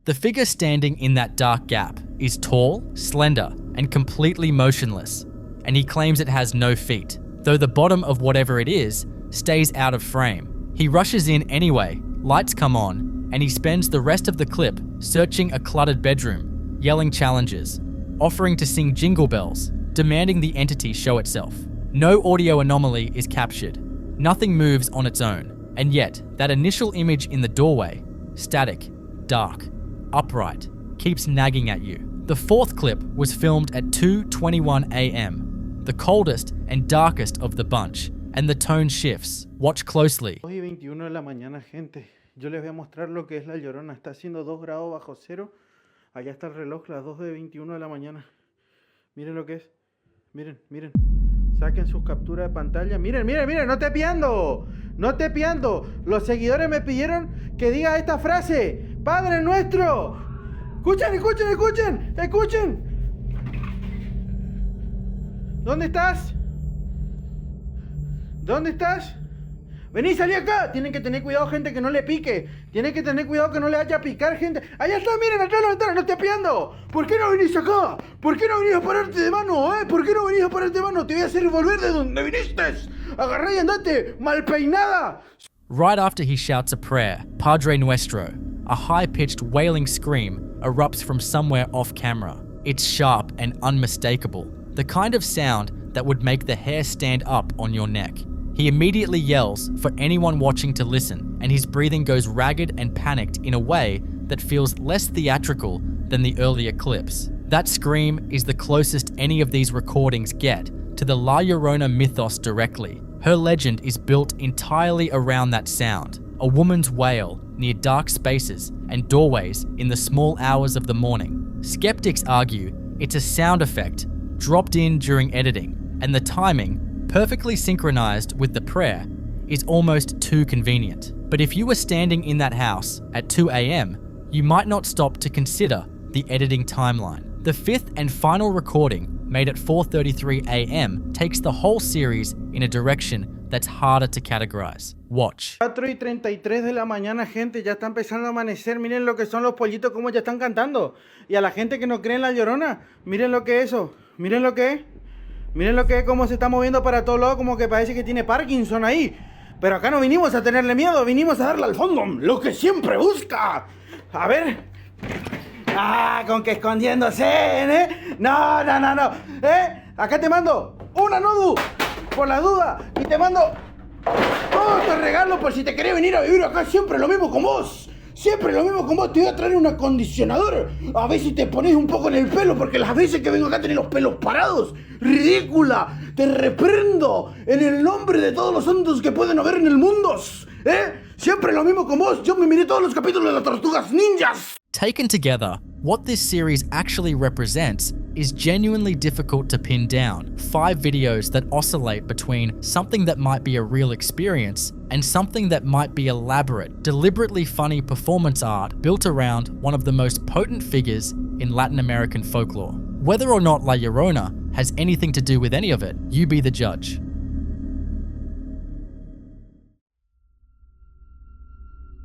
The figure standing in that dark gap is tall, slender, and completely motionless, and he claims it has no feet, though the bottom of whatever it is stays out of frame. He rushes in anyway, lights come on, and he spends the rest of the clip searching a cluttered bedroom, yelling challenges, offering to sing jingle bells, demanding the entity show itself. No audio anomaly is captured. Nothing moves on its own. And yet, that initial image in the doorway, static, dark, upright, keeps nagging at you. The fourth clip was filmed at 2:21 a.m., the coldest and darkest of the bunch, and the tone shifts. Watch closely. 2:21 de la mañana, gente. Yo les voy a mostrar lo que es la Llorona. Está haciendo 2 grados bajo cero. Allá está el reloj, las 2:21 de la mañana. Miren lo que es. Miren. Saquen sus capturas de pantalla. Miren, no te piando. Los seguidores me pidieron que diga esta frase. Padre nuestro. Escuchen. ¿Dónde estás? Vení, salí acá. Tienen que tener cuidado, gente, que no le pique. Tienen que tener cuidado que no le vaya a picar, gente. Allá está, miren, atrás de la ventana, no te piando. ¿Por qué no venís acá? ¿Por qué no venís a pararte de mano, ¿Por qué no venís a pararte de mano? Te voy a hacer volver de donde viniste. Agarrá y andate, mal peinada. Right after he shouts a prayer, Padre Nuestro, a high-pitched wailing scream erupts from somewhere off camera. It's sharp and unmistakable, the kind of sound that would make the hair stand up on your neck. He immediately yells for anyone watching to listen, and his breathing goes ragged and panicked in a way that feels less theatrical than the earlier clips. That scream is the closest any of these recordings get to the La Llorona mythos directly. Her legend is built entirely around that sound, a woman's wail near dark spaces and doorways in the small hours of the morning. Skeptics argue it's a sound effect dropped in during editing, and the timing, perfectly synchronized with the prayer, is almost too convenient. But if you were standing in that house at 2 a.m., you might not stop to consider the editing timeline. The fifth and final recording, made at 4:33 a.m., takes the whole series in a direction that's harder to categorize. Watch. 4:33 de la mañana, gente, ya está empezando a amanecer. Miren lo que son los pollitos, cómo ya están cantando. Y a la gente que no cree en la Llorona, miren lo que es eso. Miren lo que es. Miren lo que es, cómo se está moviendo para todos lados, como que parece que tiene Parkinson ahí. Pero acá no vinimos a tenerle miedo, vinimos a darle al fondo, lo que siempre busca. A ver. Ah, con que escondiéndose, ¿eh? No. Acá te mando una nudu, por la duda. Y te mando otro regalo por si te querés venir a vivir acá. Siempre lo mismo con vos. Siempre lo mismo con vos. Te voy a traer un acondicionador. A ver si te pones un poco en el pelo, porque las veces que vengo acá tenés los pelos parados. ¡Ridícula! Te reprendo en el nombre de todos los santos que pueden haber en el mundo. Siempre lo mismo con vos. Yo me miré todos los capítulos de las Tortugas Ninjas. Taken together, what this series actually represents is genuinely difficult to pin down. 5 videos that oscillate between something that might be a real experience and something that might be elaborate, deliberately funny performance art built around one of the most potent figures in Latin American folklore. Whether or not La Llorona has anything to do with any of it, you be the judge.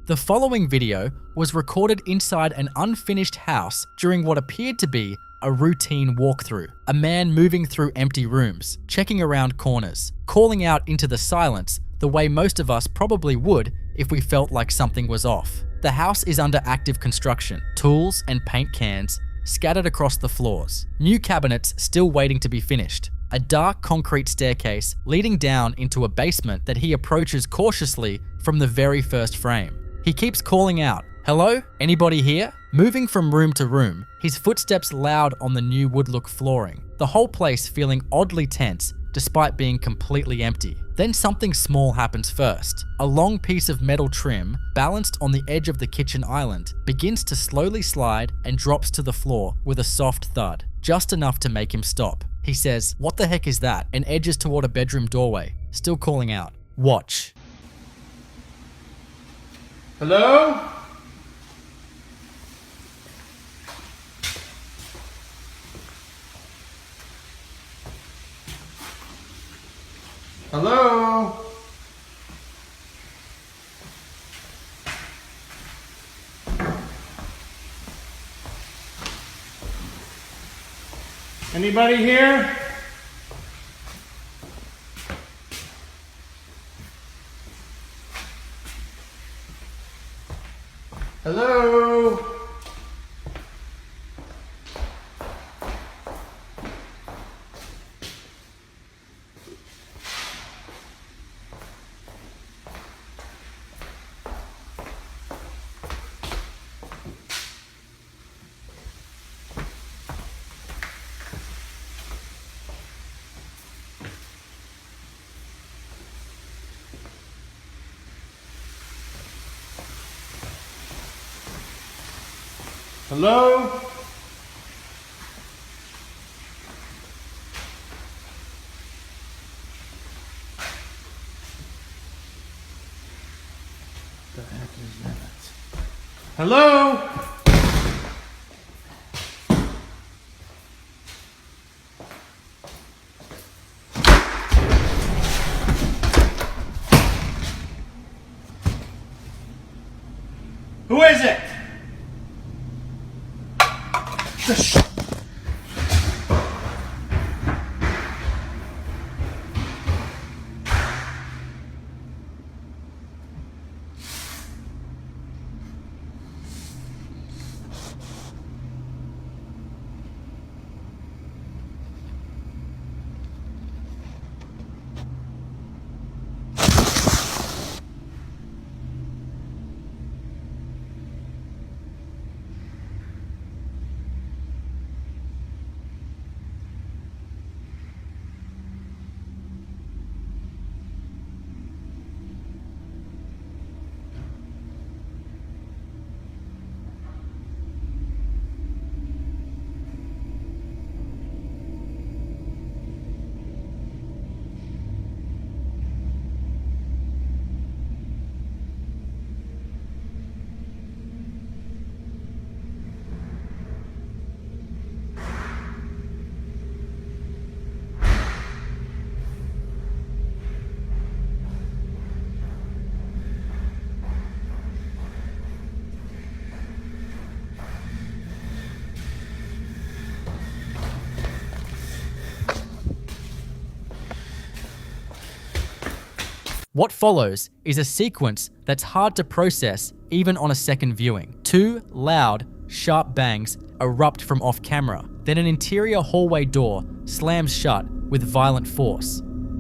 The following video was recorded inside an unfinished house during what appeared to be a routine walkthrough. A man moving through empty rooms, checking around corners, calling out into the silence the way most of us probably would if we felt like something was off. The house is under active construction, tools and paint cans scattered across the floors, new cabinets still waiting to be finished, a dark concrete staircase leading down into a basement that he approaches cautiously from the very first frame. He keeps calling out, "Hello? Anybody here?" Moving from room to room, his footsteps loud on the new wood-look flooring, the whole place feeling oddly tense despite being completely empty. Then something small happens first. A long piece of metal trim, balanced on the edge of the kitchen island, begins to slowly slide and drops to the floor with a soft thud, just enough to make him stop. He says, "What the heck is that?" and edges toward a bedroom doorway, still calling out. Watch. Hello? Hello? Anybody here? Hello? Hello? The heck is that? Hello? Who is it? What follows is a sequence that's hard to process even on a second viewing. 2 loud, sharp bangs erupt from off camera. Then an interior hallway door slams shut with violent force.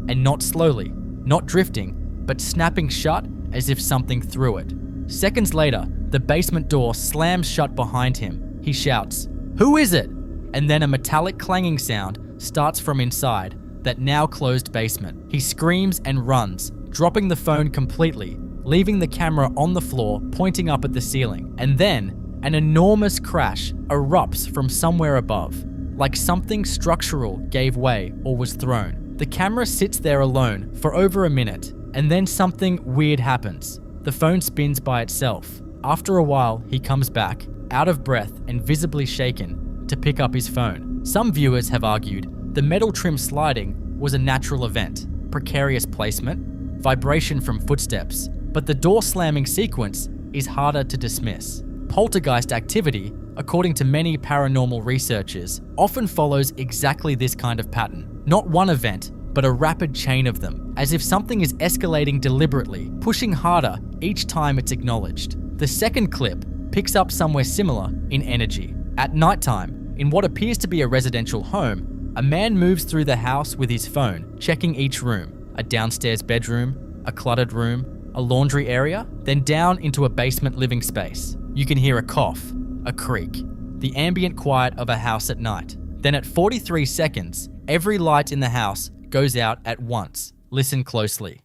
And not slowly, not drifting, but snapping shut as if something threw it. Seconds later, the basement door slams shut behind him. He shouts, "Who is it?" And then a metallic clanging sound starts from inside that now closed basement. He screams and runs, dropping the phone completely, leaving the camera on the floor pointing up at the ceiling. And then an enormous crash erupts from somewhere above, like something structural gave way or was thrown. The camera sits there alone for over a minute, and then something weird happens. The phone spins by itself. After a while, he comes back, out of breath and visibly shaken, to pick up his phone. Some viewers have argued the metal trim sliding was a natural event, precarious placement, vibration from footsteps, but the door slamming sequence is harder to dismiss. Poltergeist activity, according to many paranormal researchers, often follows exactly this kind of pattern. Not one event, but a rapid chain of them, as if something is escalating deliberately, pushing harder each time it's acknowledged. The second clip picks up somewhere similar in energy. At nighttime, in what appears to be a residential home, a man moves through the house with his phone, checking each room, a downstairs bedroom, a cluttered room, a laundry area, then down into a basement living space. You can hear a cough, a creak, the ambient quiet of a house at night. Then at 43 seconds, every light in the house goes out at once. Listen closely.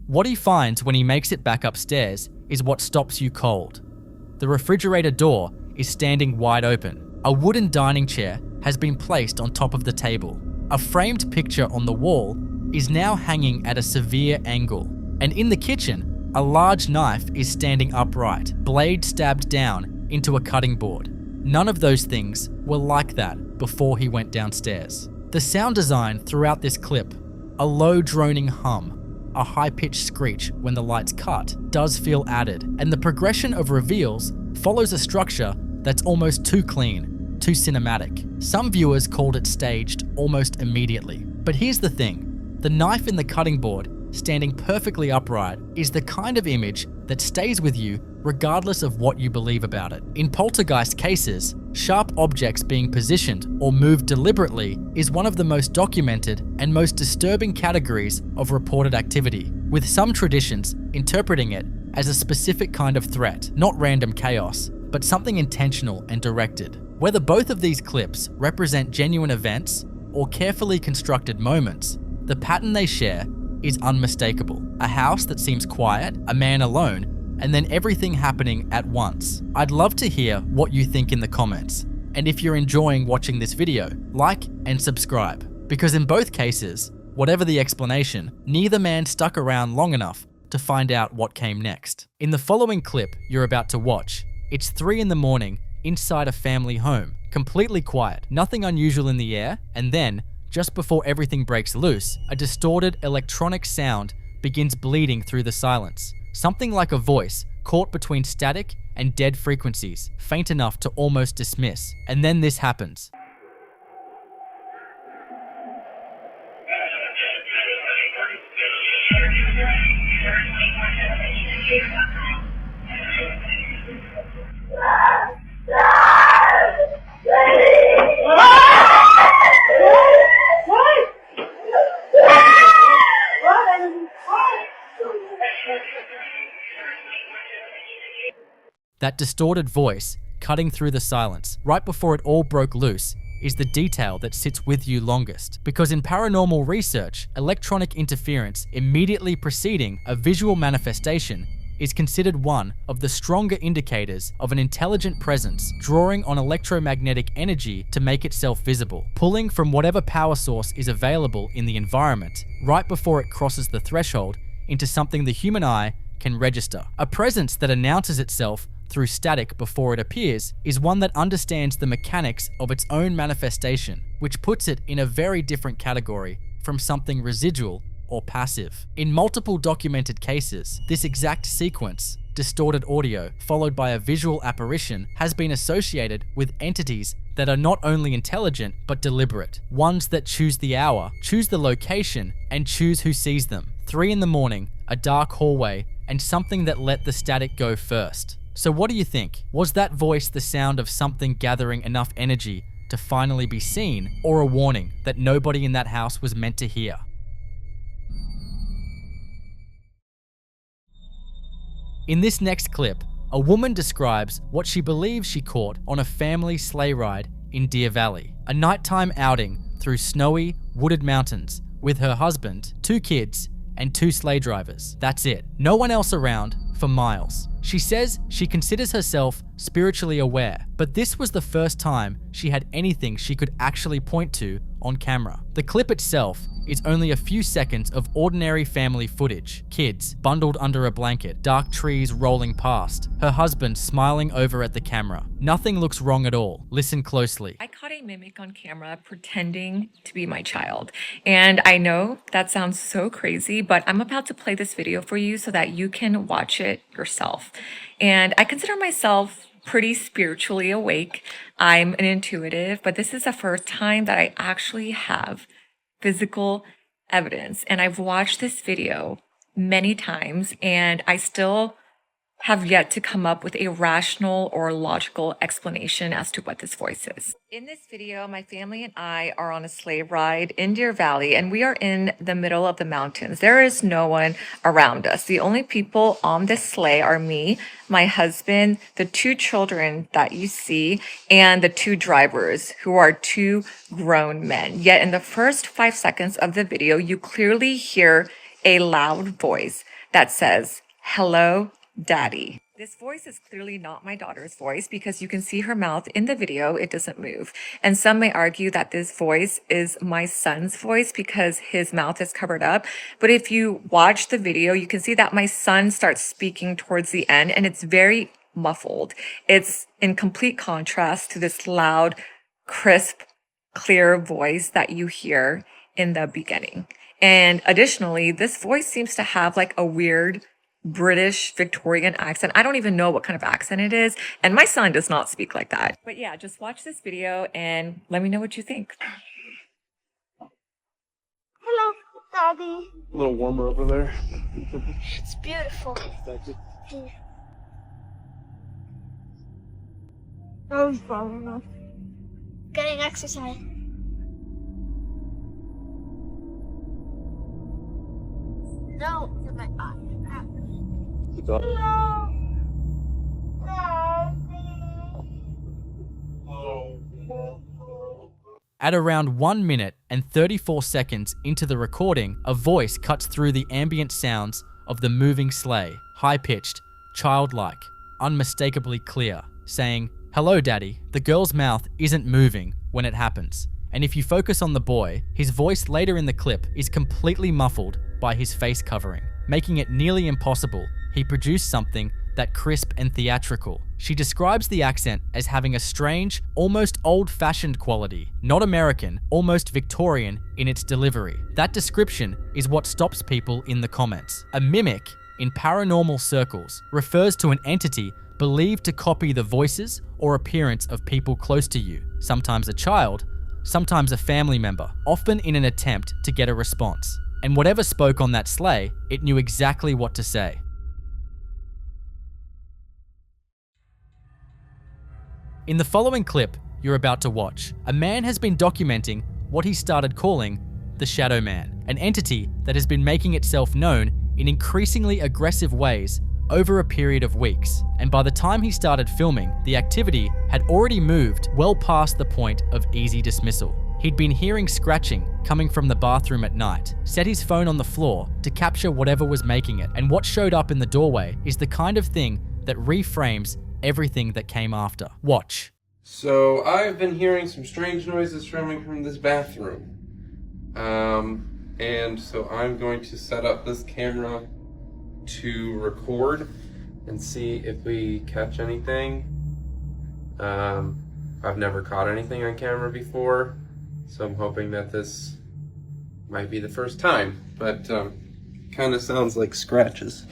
What he finds when he makes it back upstairs is what stops you cold. The refrigerator door is standing wide open. A wooden dining chair has been placed on top of the table. A framed picture on the wall is now hanging at a severe angle. And in the kitchen, a large knife is standing upright, blade stabbed down into a cutting board. None of those things were like that before he went downstairs. The sound design throughout this clip, a low droning hum, a high-pitched screech when the lights cut, does feel added, and the progression of reveals follows a structure that's almost too clean, too cinematic. Some viewers called it staged almost immediately. But here's the thing, the knife in the cutting board standing perfectly upright is the kind of image that stays with you regardless of what you believe about it. In poltergeist cases, sharp objects being positioned or moved deliberately is one of the most documented and most disturbing categories of reported activity, with some traditions interpreting it as a specific kind of threat, not random chaos, but something intentional and directed. Whether both of these clips represent genuine events or carefully constructed moments, the pattern they share is unmistakable. A house that seems quiet, a man alone, and then everything happening at once. I'd love to hear what you think in the comments. And if you're enjoying watching this video, like and subscribe. Because in both cases, whatever the explanation, neither man stuck around long enough to to find out what came next. In the following clip you're about to watch, it's 3 in the morning inside a family home, completely quiet, nothing unusual in the air, and then, just before everything breaks loose, a distorted electronic sound begins bleeding through the silence. Something like a voice caught between static and dead frequencies, faint enough to almost dismiss. And then this happens. That distorted voice cutting through the silence right before it all broke loose is the detail that sits with you longest. Because in paranormal research, electronic interference immediately preceding a visual manifestation is considered one of the stronger indicators of an intelligent presence drawing on electromagnetic energy to make itself visible, pulling from whatever power source is available in the environment right before it crosses the threshold into something the human eye can register. A presence that announces itself through static before it appears is one that understands the mechanics of its own manifestation, which puts it in a very different category from something residual or passive. In multiple documented cases, this exact sequence, distorted audio followed by a visual apparition, has been associated with entities that are not only intelligent but deliberate, ones that choose the hour, choose the location, and choose who sees them. 3 in the morning, a dark hallway, and something that let the static go first. So what do you think? Was that voice the sound of something gathering enough energy to finally be seen, or a warning that nobody in that house was meant to hear? In this next clip, a woman describes what she believes she caught on a family sleigh ride in Deer Valley, a nighttime outing through snowy, wooded mountains with her husband, 2 kids, and 2 sleigh drivers. That's it. No one else around for miles. She says she considers herself spiritually aware, but this was the first time she had anything she could actually point to on camera. The clip itself is only a few seconds of ordinary family footage. Kids bundled under a blanket, dark trees rolling past, her husband smiling over at the camera. Nothing looks wrong at all. Listen closely. I caught a mimic on camera pretending to be my child. And I know that sounds so crazy, but I'm about to play this video for you so that you can watch it yourself. And I consider myself pretty spiritually awake. I'm an intuitive, but this is the first time that I actually have physical evidence. And I've watched this video many times and I still have yet to come up with a rational or logical explanation as to what this voice is. In this video, my family and I are on a sleigh ride in Deer Valley, and we are in the middle of the mountains. There is no one around us. The only people on this sleigh are me, my husband, the 2 children that you see, and the 2 drivers, who are 2 grown men. Yet in the first 5 seconds of the video, you clearly hear a loud voice that says, "Hello, Daddy." This voice is clearly not my daughter's voice because you can see her mouth in the video, it doesn't move. And some may argue that this voice is my son's voice because his mouth is covered up. But if you watch the video, you can see that my son starts speaking towards the end and it's very muffled. It's in complete contrast to this loud, crisp, clear voice that you hear in the beginning. And additionally, this voice seems to have like a weird British Victorian accent. I don't even know what kind of accent it is. And my son does not speak like that. But yeah, just watch this video and let me know what you think. Hello, Daddy. A little warmer over there. It's beautiful. Thank you. No problem. Getting exercise. No, to my eye. Hello. At around 1 minute and 34 seconds into the recording, a voice cuts through the ambient sounds of the moving sleigh, high-pitched, childlike, unmistakably clear, saying, "Hello, Daddy." The girl's mouth isn't moving when it happens. And if you focus on the boy, his voice later in the clip is completely muffled by his face covering. making it nearly impossible he produced something that crisp and theatrical. She describes the accent as having a strange, almost old-fashioned quality, not American, almost Victorian in its delivery. That description is what stops people in the comments. A mimic, in paranormal circles, refers to an entity believed to copy the voices or appearance of people close to you, sometimes a child, sometimes a family member, often in an attempt to get a response. And whatever spoke on that sleigh, it knew exactly what to say. In the following clip you're about to watch, a man has been documenting what he started calling the Shadow Man, an entity that has been making itself known in increasingly aggressive ways over a period of weeks. And by the time he started filming, the activity had already moved well past the point of easy dismissal. He'd been hearing scratching coming from the bathroom at night, set his phone on the floor to capture whatever was making it, and what showed up in the doorway is the kind of thing that reframes everything that came after. Watch. So I've been hearing some strange noises coming from this bathroom. And so I'm going to set up this camera to record and see if we catch anything. I've never caught anything on camera before, so I'm hoping that this might be the first time, but kind of sounds like scratches.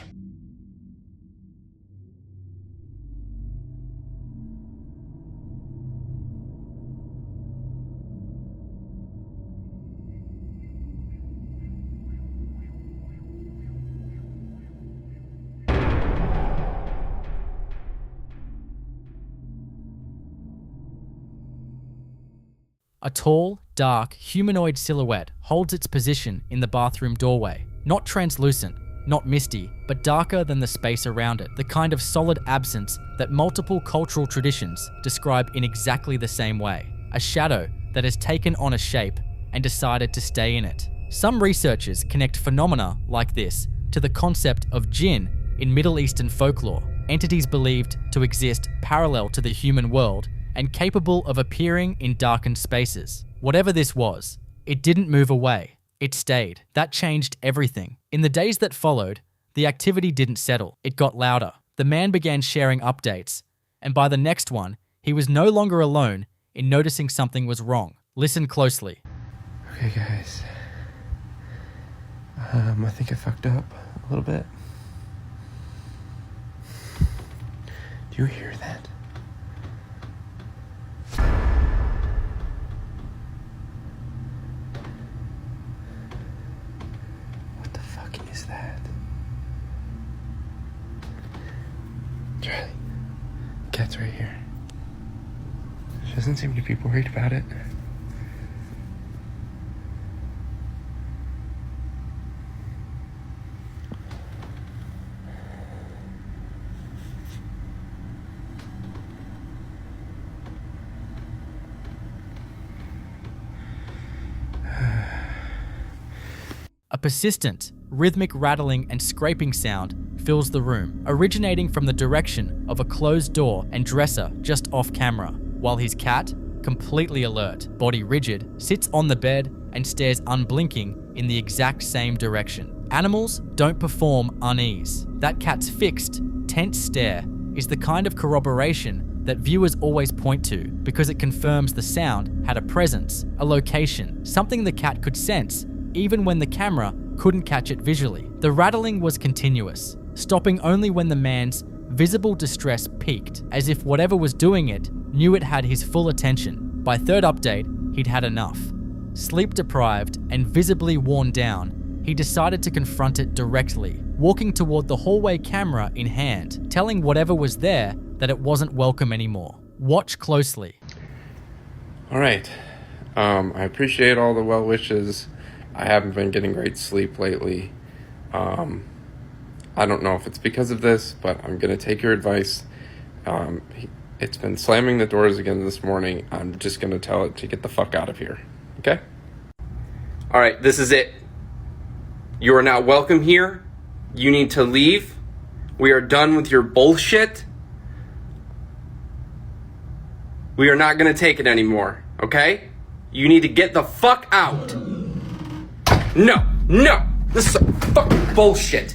A tall, dark, humanoid silhouette holds its position in the bathroom doorway. Not translucent, not misty, but darker than the space around it. The kind of solid absence that multiple cultural traditions describe in exactly the same way. A shadow that has taken on a shape and decided to stay in it. Some researchers connect phenomena like this to the concept of jinn in Middle Eastern folklore, entities believed to exist parallel to the human world and capable of appearing in darkened spaces. Whatever this was, it didn't move away. It stayed. That changed everything. In the days that followed, the activity didn't settle. It got louder. The man began sharing updates, and by the next one, he was no longer alone in noticing something was wrong. Listen closely. Okay guys, I think I fucked up a little bit. Do you hear that? Is that? Charlie, cat's right here. She doesn't seem to be worried about it. A persistent, rhythmic rattling and scraping sound fills the room, originating from the direction of a closed door and dresser just off camera, while his cat, completely alert, body rigid, sits on the bed and stares unblinking in the exact same direction. Animals don't perform unease. That cat's fixed, tense stare is the kind of corroboration that viewers always point to because it confirms the sound had a presence, a location, something the cat could sense even when the camera couldn't catch it visually. The rattling was continuous, stopping only when the man's visible distress peaked, as if whatever was doing it knew it had his full attention. By third update, he'd had enough. Sleep deprived and visibly worn down, he decided to confront it directly, walking toward the hallway camera in hand, telling whatever was there that it wasn't welcome anymore. Watch closely. All right, I appreciate all the well wishes. I haven't been getting great sleep lately. I don't know if it's because of this, but I'm gonna take your advice. It's been slamming the doors again this morning. I'm just gonna tell it to get the fuck out of here, okay? All right, this is it. You are not welcome here. You need to leave. We are done with your bullshit. We are not gonna take it anymore, okay? You need to get the fuck out. No, this is fucking bullshit.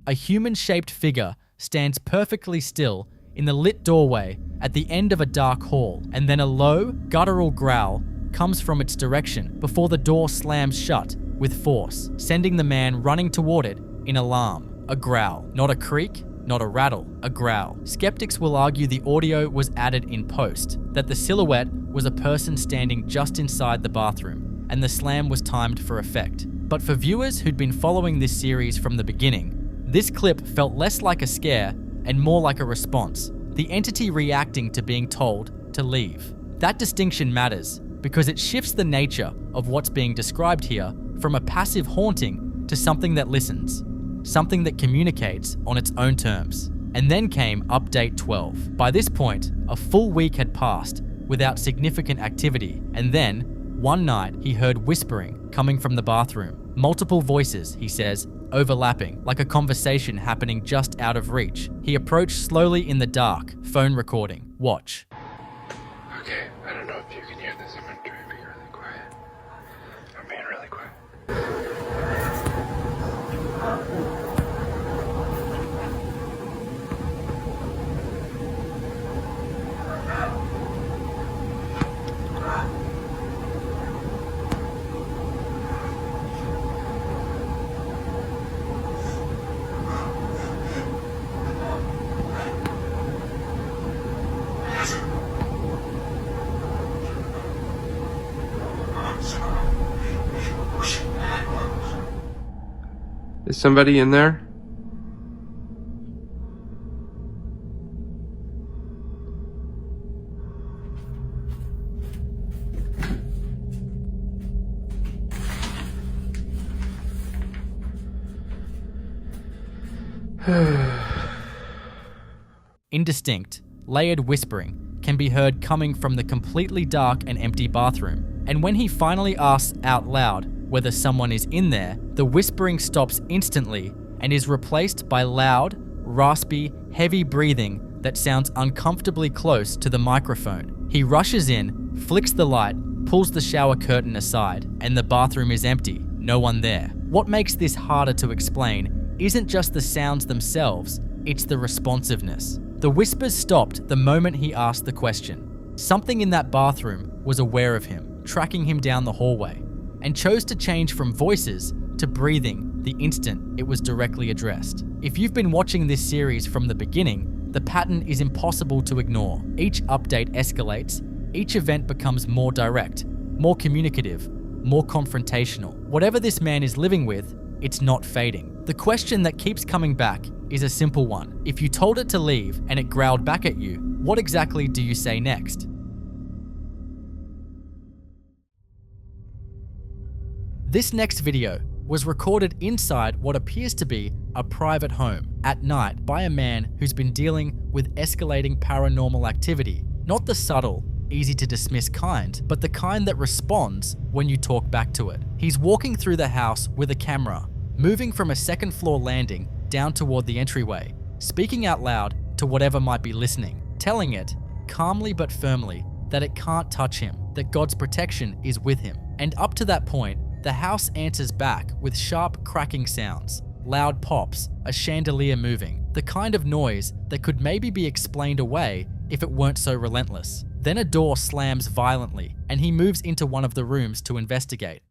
a human-shaped figure stands perfectly still in the lit doorway at the end of a dark hall, and then a low, guttural growl comes from its direction before the door slams shut with force, sending the man running toward it in alarm. A growl, not a creak, not a rattle, a growl. Skeptics will argue the audio was added in post, that the silhouette was a person standing just inside the bathroom, and the slam was timed for effect. But for viewers who'd been following this series from the beginning, this clip felt less like a scare and more like a response, the entity reacting to being told to leave. That distinction matters because it shifts the nature of what's being described here from a passive haunting to something that listens, something that communicates on its own terms. And then came update 12. By this point, a full week had passed without significant activity, and then, one night, he heard whispering coming from the bathroom. Multiple voices, he says, overlapping, like a conversation happening just out of reach. He approached slowly in the dark, phone recording. Watch. Okay, I don't know if you can hear this. I'm gonna try to be really quiet. I'm being really quiet. Is somebody in there? Indistinct, layered whispering can be heard coming from the completely dark and empty bathroom. And when he finally asks out loud whether someone is in there, the whispering stops instantly and is replaced by loud, raspy, heavy breathing that sounds uncomfortably close to the microphone. He rushes in, flicks the light, pulls the shower curtain aside, and the bathroom is empty, no one there. What makes this harder to explain isn't just the sounds themselves, it's the responsiveness. The whispers stopped the moment he asked the question. Something in that bathroom was aware of him, tracking him down the hallway, and chose to change from voices to breathing the instant it was directly addressed. If you've been watching this series from the beginning, the pattern is impossible to ignore. Each update escalates, each event becomes more direct, more communicative, more confrontational. Whatever this man is living with, it's not fading. The question that keeps coming back is a simple one. If you told it to leave and it growled back at you, what exactly do you say next? This next video was recorded inside what appears to be a private home at night by a man who's been dealing with escalating paranormal activity. Not the subtle, easy to dismiss kind, but the kind that responds when you talk back to it. He's walking through the house with a camera, moving from a second floor landing down toward the entryway, speaking out loud to whatever might be listening, telling it, calmly but firmly, that it can't touch him, that God's protection is with him. And up to that point, the house answers back with sharp cracking sounds, loud pops, a chandelier moving, the kind of noise that could maybe be explained away if it weren't so relentless. Then a door slams violently, and he moves into one of the rooms to investigate.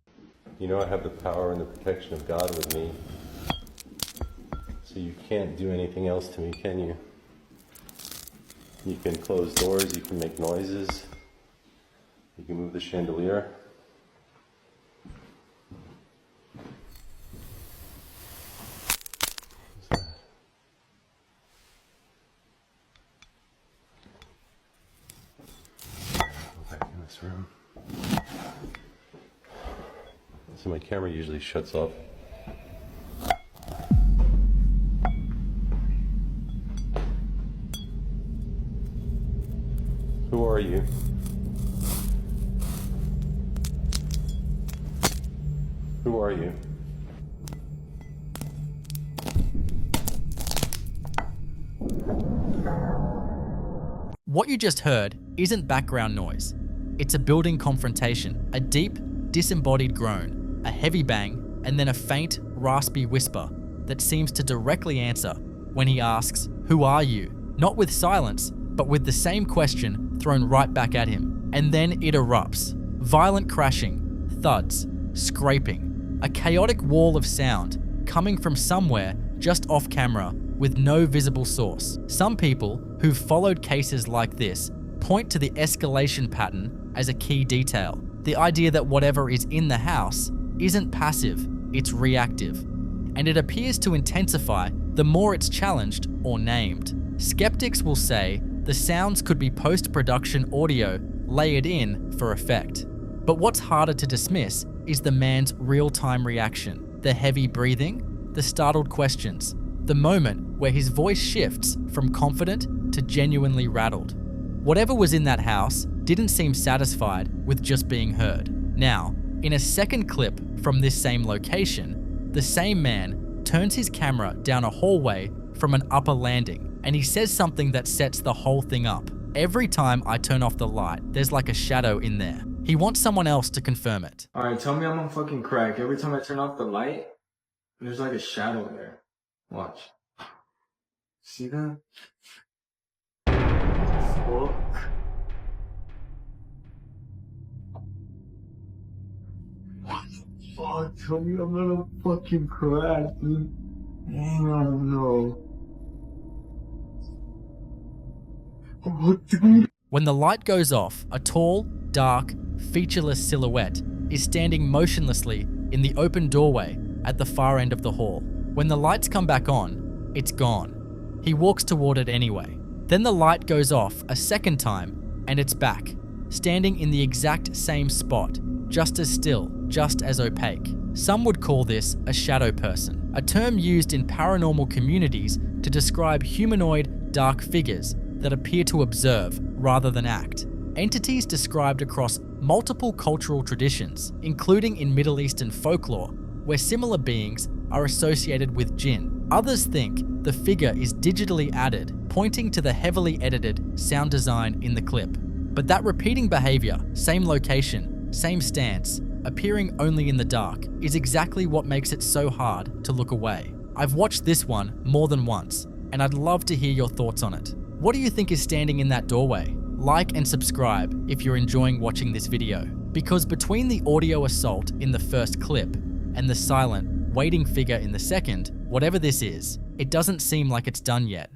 You know I have the power and the protection of God with me, so you can't do anything else to me, can you? You can close doors, you can make noises, you can move the chandelier. Room. So my camera usually shuts off. Who are you? Who are you? What you just heard isn't background noise. It's a building confrontation, a deep, disembodied groan, a heavy bang, and then a faint, raspy whisper. that seems to directly answer when he asks, "Who are you?" Not with silence, but with the same question thrown right back at him. And then it erupts. Violent crashing, thuds, scraping, a chaotic wall of sound coming from somewhere just off camera with no visible source. Some people who've followed cases like this point to the escalation pattern as a key detail. The idea that whatever is in the house isn't passive, it's reactive. And it appears to intensify the more it's challenged or named. Skeptics will say the sounds could be post-production audio layered in for effect. But what's harder to dismiss is the man's real-time reaction, the heavy breathing, the startled questions, the moment where his voice shifts from confident to genuinely rattled. Whatever was in that house didn't seem satisfied with just being heard. Now, in a second clip from this same location, the same man turns his camera down a hallway from an upper landing, and he says something that sets the whole thing up. Every time I turn off the light, there's like a shadow in there. He wants someone else to confirm it. Alright, tell me I'm on fucking crack. Every time I turn off the light, there's like a shadow there. Watch. See that? Fuck. What the fuck? Tell me I'm not on fucking crack, dude. No. What, dude? When the light goes off, a tall, dark, featureless silhouette is standing motionlessly in the open doorway at the far end of the hall. When the lights come back on, it's gone. He walks toward it anyway. Then the light goes off a second time, and it's back, standing in the exact same spot, just as still, just as opaque. Some would call this a shadow person, a term used in paranormal communities to describe humanoid, dark figures that appear to observe rather than act. Entities described across multiple cultural traditions, including in Middle Eastern folklore, where similar beings are associated with jinn. Others think the figure is digitally added, pointing to the heavily edited sound design in the clip. But that repeating behavior, same location, same stance, appearing only in the dark, is exactly what makes it so hard to look away. I've watched this one more than once, and I'd love to hear your thoughts on it. What do you think is standing in that doorway? Like and subscribe if you're enjoying watching this video, because between the audio assault in the first clip and the silent, waiting figure in the second, whatever this is, it doesn't seem like it's done yet.